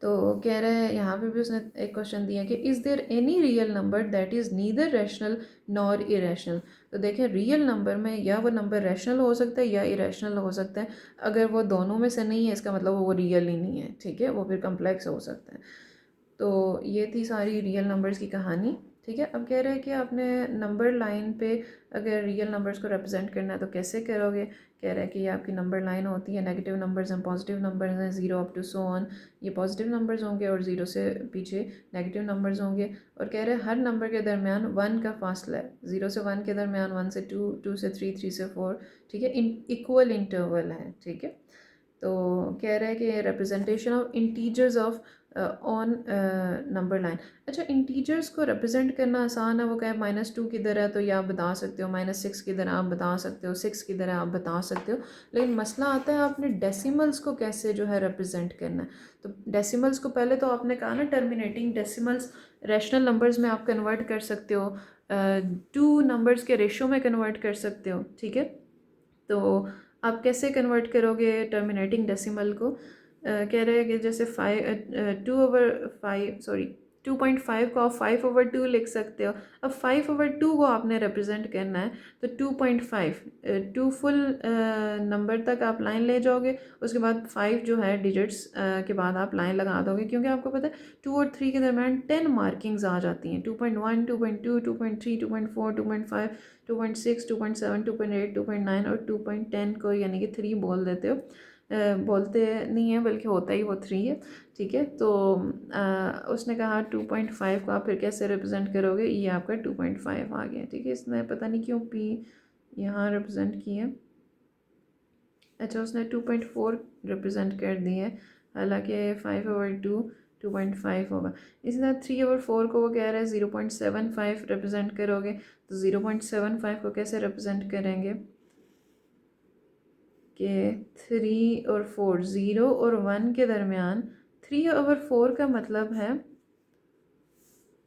A: तो कह रहे हैं यहाँ पे भी उसने एक क्वेश्चन दिया कि is there any real number that is neither rational nor irrational. तो देखें, रियल नंबर में या वो नंबर रैशनल हो सकता है या इरेशनल हो सकता है। अगर वो दोनों में से नहीं है इसका मतलब वो रियल ही नहीं है। ठीक है, वो फिर कम्प्लेक्स हो सकता है। तो ये थी सारी रियल नंबर्स की कहानी। ठीक है, अब कह रहे हैं कि आपने नंबर लाइन पे अगर रियल नंबर्स को रिप्रेजेंट करना है तो कैसे करोगे। कह रहा है कि ये आपकी नंबर लाइन होती है, नेगेटिव नंबर्स हैं, पॉजिटिव नंबर्स हैं, 0 अप टू सो ऑन। ये पॉजिटिव नंबर्स होंगे और 0 से पीछे नेगेटिव नंबर्स होंगे। और कह रहे हैं हर नंबर के दरमियान 1 का फासला है, 0 से 1 के दरमियान 1 से 2, 2 से 3, 3 से 4। ठीक है, इक्वल इंटरवल है। ठीक है, तो कह रहे हैं कि representation of integers of on number line. अच्छा, इंटीजर्स को रिप्रेजेंट करना आसान है, वो कहे -2 किधर है तो ये आप बता सकते हो, -6 किधर आप बता सकते हो, 6 किधर है आप बता सकते हो। लेकिन मसला आता है आपने डेसिमल्स को कैसे जो है रिप्रेजेंट करना है। तो डेसिमल्स को पहले तो आपने कहा ना, टर्मिनेटिंग डेसिमल्स रैशनल नंबर्स में आप कन्वर्ट कर सकते हो, 2 नंबर्स के रेशो में कन्वर्ट कर सकते हो। ठीक है, तो आप कैसे कन्वर्ट करोगे टर्मिनेटिंग डेसिमल को। कह रहे हैं कि जैसे 2.5 को आप 5/2 लिख सकते हो। अब 5/2 को आपने रिप्रेजेंट करना है तो 2.5 टू फुल नंबर तक आप लाइन ले जाओगे, उसके बाद 5 जो है डिजिट्स के बाद आप लाइन लगा दोगे, क्योंकि आपको पता है 2 और 3 के दरम्यान 10 मार्किंग्स आ जाती हैं, 2.1, 2.2, 2.3, 2.4, 2.5, 2.6, 2.7, 2.8, 2.9 और 2.10 को यानी कि 3 बोल देते हो। बोलते नहीं है बल्कि होता ही वो 3 है, ठीक है। तो उसने कहा 2.5 को आप फिर कैसे रिप्रेजेंट करोगे, ये आपका 2.5 आ गया, ठीक है। इसने पता नहीं क्यों P यहाँ रिप्रेजेंट किया, अच्छा उसने 2.4 रिप्रेजेंट कर दिया है, हालांकि 5/2 2.5 होगा। इसी तरह 3/4 को वो कह रहा है 0.75 रिप्रेजेंट करोगे, तो 0.75 को कैसे रिप्रेजेंट करेंगे कि 3 और 4, 0 और 1 के दरमियान 3/4 का मतलब है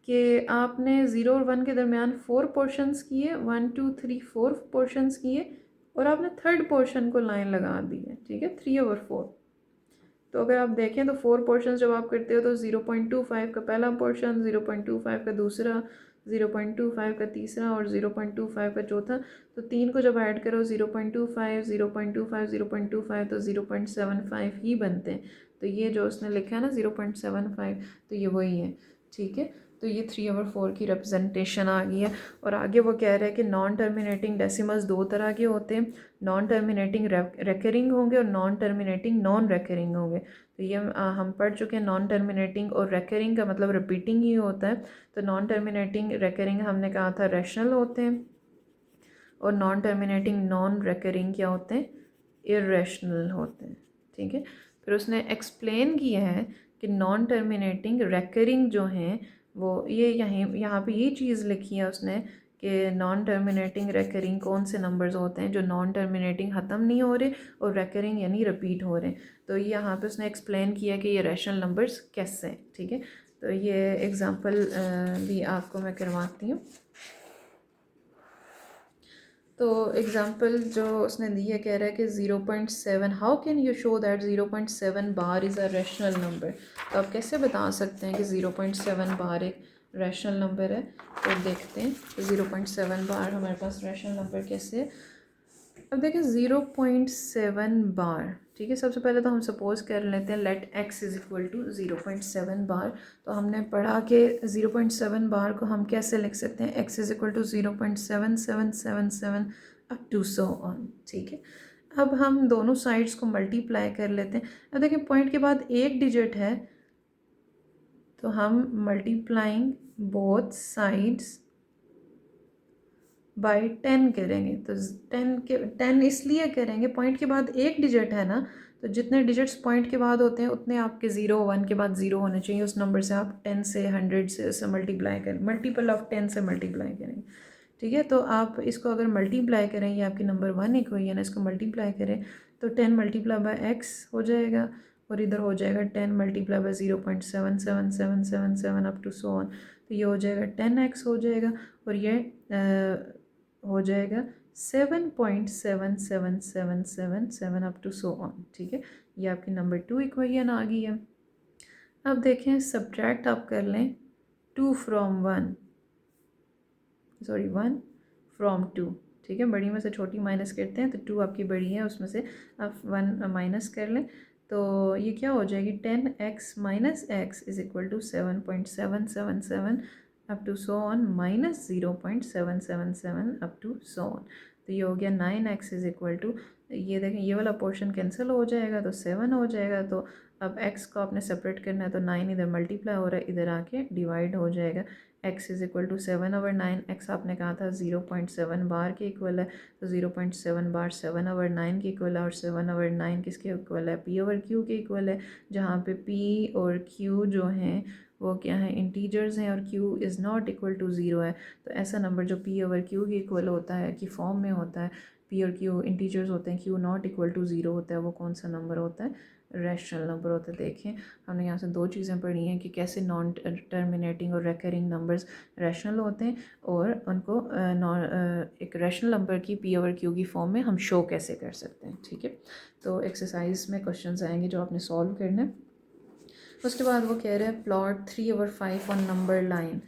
A: कि आपने 0 और 1 के दरमियान 4 पोर्शंस किए, 1 2 3 4 पोर्शंस किए और आपने थर्ड पोर्शन को लाइन लगा दी है, ठीक है, 3/4। तो अगर आप देखें तो 4 पोर्शन जब आप करते हो तो 0.25 का पहला पोर्शन, 0.25 का दूसरा, 0.25 का तीसरा और 0.25 का चौथा। तो 3 को जब ऐड करो 0.25, 0.25, 0.25 तो 0.75 ही बनते हैं। तो ये जो उसने लिखा है ना 0.75, तो ये वही है, ठीक है। तो ये 3/4 की रिप्रेजेंटेशन आ गई है। और आगे वो कह रहे हैं कि नॉन टर्मिनेटिंग डेसिमल्स 2 तरह के होते हैं, नॉन टर्मिनेटिंग रेकरिंग होंगे और नॉन टर्मिनेटिंग नॉन रेकरिंग होंगे। तो ये हम पढ़ चुके हैं, नॉन टर्मिनेटिंग और रेकरिंग का मतलब रिपीटिंग ही होता है। तो नॉन टर्मिनेटिंग रेकरिंग हमने कहा था रैशनल होते हैं, और नॉन टर्मिनेटिंग नॉन रेकरिंग क्या होते हैं, इर्रेशनल होते हैं, ठीक है। फिर उसने एक्सप्लेन किया है कि नॉन टर्मिनेटिंग रेकरिंग जो हैं वो ये यहाँ पे ये चीज़ लिखी है उसने कि नॉन टर्मिनेटिंग रेकरिंग कौन से नंबर्स होते हैं जो नॉन टर्मिनेटिंग ख़त्म नहीं हो रहे और रेकरिंग यानी रिपीट हो रहे हैं। तो यहाँ पे उसने एक्सप्लेन किया कि ये रैशनल नंबर्स कैसे हैं, ठीक है। तो ये एग्ज़ाम्पल भी आपको मैं करवाती हूँ। तो एग्ज़ाम्पल जो उसने दी है कह रहा है कि 0.7, how can you show that 0.7 bar is a rational number. तो आप कैसे बता सकते हैं कि 0.7 बार एक रैशनल नंबर है। तो देखते हैं 0.7 बार हमारे पास रैशनल नंबर कैसे है। अब देखें 0.7 बार, ठीक है। सबसे पहले तो हम सपोज कर लेते हैं let x is equal to 0.7 bar. तो हमने पढ़ा कि 0.7 बार को हम कैसे लिख सकते हैं, x is equal to 0.7777 up to so on, ठीक है। अब हम दोनों साइड्स को मल्टीप्लाई कर लेते हैं। अब देखें पॉइंट के बाद एक डिजिट है तो हम मल्टीप्लाइंग बोथ साइड्स बाई 10 करेंगे। तो 10 इसलिए करेंगे, पॉइंट के बाद एक डिजिट है ना, तो जितने डिजिट्स पॉइंट के बाद होते हैं उतने आपके 0 1 के बाद 0 होने चाहिए। उस नंबर से आप 10 से 100 से उससे मल्टीप्लाई करें, मल्टीपल ऑफ 10 से मल्टीप्लाई करेंगे, ठीक है। तो आप इसको अगर मल्टीप्लाई करें, ये आपकी नंबर 1 एक हुई है ना, इसको मल्टीप्लाई करें तो 10 मल्टीप्लाई बाई एक्स हो जाएगा और इधर हो जाएगा 10 multiply by 0.77777 up to so on. तो ये हो जाएगा 10x हो जाएगा और ये हो जाएगा 7.77777 अप टू सो ऑन, ठीक है। ये आपकी नंबर 2 इक्वेशन आ गई है। अब देखें सब्ट्रैक्ट आप कर लें 2 फ्रॉम 1 फ्रॉम 2, ठीक है। बड़ी में से छोटी माइनस करते हैं तो 2 आपकी बड़ी है, उसमें से आप 1 माइनस कर लें तो ये क्या हो जाएगी 10x minus x is equal to 7.777 up to so on minus 0.777 up to so on. तो ये हो गया 9x इज़ इक्वल टू, ये देखें ये वाला पोर्शन कैंसिल हो जाएगा तो 7 हो जाएगा। तो अब x को आपने सेपरेट करना है तो 9 इधर मल्टीप्लाई हो रहा है, इधर आके डिवाइड हो जाएगा। x is equal to 7/9, x आपने कहा था 0.7 बार के इक्वल है, तो 0.7 बार 7/9 के इक्वल है और 7/9 किसके इक्वल है, p/q के इक्वल है, जहाँ पे p और q जो हैं वो क्या है, इंटीजर्स हैं और q is not equal to 0 है। तो ऐसा नंबर जो p/q के इक्वल होता है कि फॉर्म में होता है पी और क्यू इंटीजर्स होते हैं, Q not equal to zero होता है, वो कौन सा नंबर होता है, रैशनल नंबर होता है। देखें हमने यहाँ से दो चीज़ें पढ़ी हैं कि कैसे नॉन टर्मिनेटिंग और रेकरिंग नंबर्स रैशनल होते हैं और उनको एक रैशनल नंबर की पी ओवर क्यू की फॉर्म में हम शो कैसे कर सकते हैं। ठीक है, तो एक्सरसाइज में क्वेश्चंस आएंगे जो आपने सॉल्व करना है। उसके बाद वो कह रहे हैं प्लॉट 3/5 ऑन नंबर लाइन।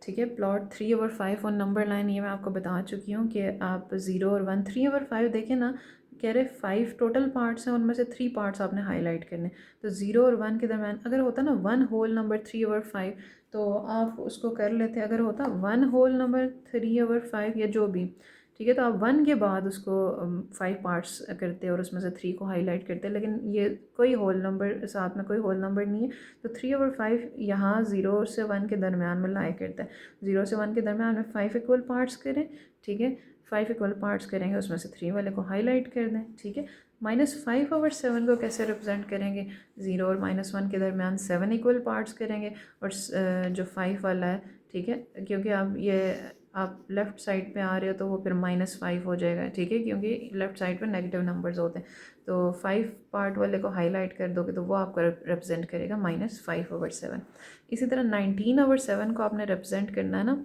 A: ठीक है, प्लॉट 3/5 ऑन नंबर लाइन, ये मैं आपको बता चुकी हूँ कि आप 0 और 1, 3/5 देखें ना, कह रहे 5 टोटल पार्ट्स हैं, उनमें से 3 पार्ट्स आपने हाईलाइट करने। तो 0 और 1 के दरम्यान अगर होता ना 1 होल नंबर 3/5 तो आप उसको कर लेते। अगर होता 1 होल नंबर 3/5 या जो भी, ठीक है, तो आप 1 के बाद उसको 5 पार्ट्स करते और उसमें से 3 को हाईलाइट करते, लेकिन ये कोई होल नंबर साथ में कोई होल नंबर नहीं है। तो 3/5 यहाँ 0 से 1 के दरमियान में लाया करता है। 0 से 1 के दरमियान में 5 इक्वल पार्ट्स करें। ठीक है, 5 इक्वल पार्ट्स करेंगे, उसमें से 3 वाले को हाईलाइट कर दें। ठीक है, -5/7 को कैसे रिप्रेजेंट करेंगे, 0 और -1 के दरमियान 7 इक्वल पार्ट्स करेंगे और जो 5 वाला है, ठीक है, क्योंकि आप लेफ़्ट साइड पे आ रहे हो तो वो फिर -5 हो जाएगा। ठीक है, क्योंकि लेफ़्ट साइड पे नेगेटिव नंबर्स होते हैं, तो 5 पार्ट वाले को हाईलाइट कर दोगे तो वो आपको रिप्रेजेंट करेगा -5/7। इसी तरह 19/7 को आपने रिप्रेजेंट करना है ना,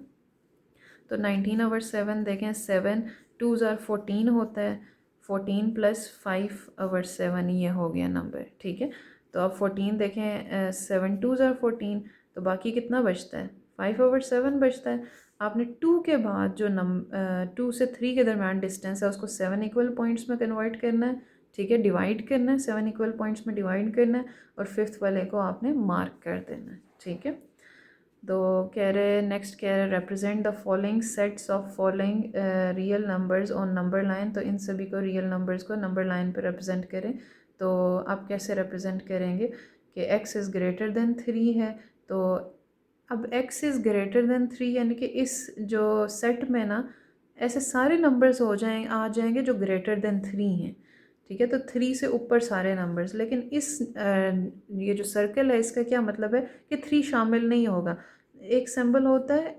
A: तो 19/7 देखें, 7 2s are 14 होता है, 14 + 5/7 ये हो गया नंबर। ठीक है, तो अब 14 देखें, 7 2s are 14, तो बाकी कितना बचता है, 5/7 बचता है। आपने 2 के बाद जो 2 से 3 के दरमियान डिस्टेंस है उसको 7 इक्वल पॉइंट्स में कन्वर्ट करना है। ठीक है, डिवाइड करना है, 7 इक्वल पॉइंट्स में डिवाइड करना है और 5th वाले को आपने मार्क कर देना है। ठीक है, तो कह रहे नेक्स्ट कह रहे represent the following sets of following real numbers on number line. तो इन सभी को रियल नंबर्स को नंबर लाइन पर रिप्रेजेंट करें। तो आप कैसे रिप्रेजेंट करेंगे कि x इज़ ग्रेटर दैन 3 है, तो अब x इज़ ग्रेटर दैन 3 यानी कि इस जो सेट में ना ऐसे सारे नंबर्स आ जाएंगे जो ग्रेटर दैन 3 हैं। ठीक है, तो 3 से ऊपर सारे नंबर्स, लेकिन ये जो सर्कल है इसका क्या मतलब है कि 3 शामिल नहीं होगा। एक सिंबल होता है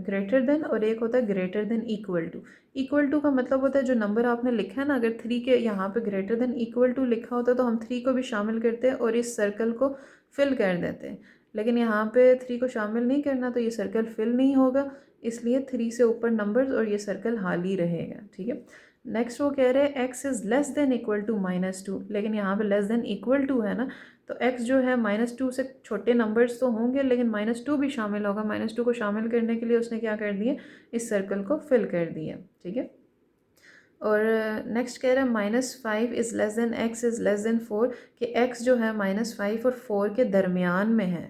A: ग्रेटर देन और एक होता है greater than equal to. Equal to का मतलब होता है जो नंबर आपने लिखा है ना, अगर 3 के यहाँ पे ग्रेटर देन इक्वल टू लिखा होता तो हम 3 को भी शामिल करते हैं और इस सर्कल को फिल कर देते हैं, लेकिन यहाँ पे 3 को शामिल नहीं करना तो ये सर्कल फिल नहीं होगा, इसलिए 3 से ऊपर नंबर्स और ये सर्कल खाली रहेगा। ठीक है, नेक्स्ट वो कह रहे हैं x is less than equal to -2, लेकिन यहाँ पे लेस देन इक्वल टू है ना, तो x जो है -2 से छोटे नंबर्स तो होंगे लेकिन -2 भी शामिल होगा। -2 को शामिल करने के लिए उसने क्या कर दिया, इस सर्कल को फिल कर दिया। ठीक है, और नेक्स्ट कह रहा है -5 is less than x is less then 4, कि x जो है -5 और 4 के दरमियान में है।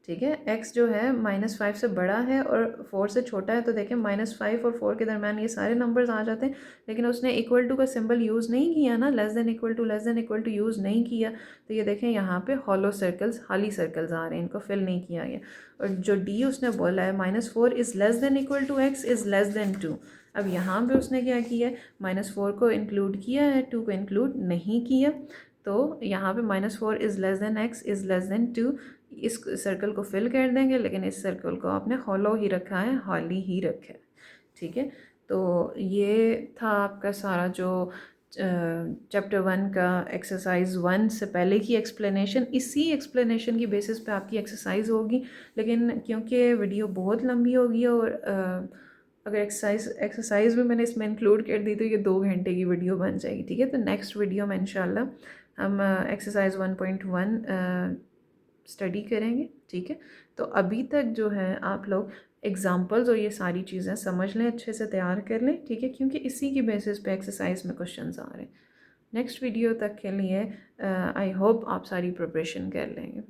A: ठीक है, x जो है -5 से बड़ा है और 4 से छोटा है, तो देखें -5 और 4 के दरमियान ये सारे नंबर्स आ जाते हैं, लेकिन उसने इक्वल टू का सिंबल यूज़ नहीं किया ना, less than equal to use नहीं किया, तो ये देखें यहाँ पे हॉलो सर्कल्स, खाली सर्कल्स आ रहे हैं, इनको फिल नहीं किया गया। और जो डी उसने बोला है -4 is less than equal to x is less than 2, अब यहाँ पे उसने क्या किया है, -4 को इंक्लूड किया है, 2 को इंक्लूड नहीं किया, तो यहाँ पे -4 is less than x is less than 2, इस सर्कल को फिल कर देंगे, लेकिन इस सर्कल को आपने हॉलो ही रखा है, खाली ही रखा है। ठीक है, तो ये था आपका सारा जो चैप्टर 1 का एक्सरसाइज 1 से पहले की एक्सप्लेनेशन। इसी एक्सप्लेनेशन की बेसिस पे आपकी एक्सरसाइज होगी, लेकिन क्योंकि वीडियो बहुत लंबी होगी और अगर एक्सरसाइज भी मैंने इसमें इंक्लूड कर दी तो ये 2 घंटे की वीडियो बन जाएगी। ठीक है, तो नेक्स्ट वीडियो में इंशाल्लाह हम एक्सरसाइज 1.1 स्टडी करेंगे। ठीक है, तो अभी तक जो है आप लोग एग्जाम्पल्स और ये सारी चीज़ें समझ लें, अच्छे से तैयार कर लें। ठीक है, क्योंकि इसी की बेसिस पे एक्सरसाइज में क्वेश्चंस आ रहे हैं। नेक्स्ट वीडियो तक के लिए आई होप आप सारी प्रिपरेशन कर लेंगे।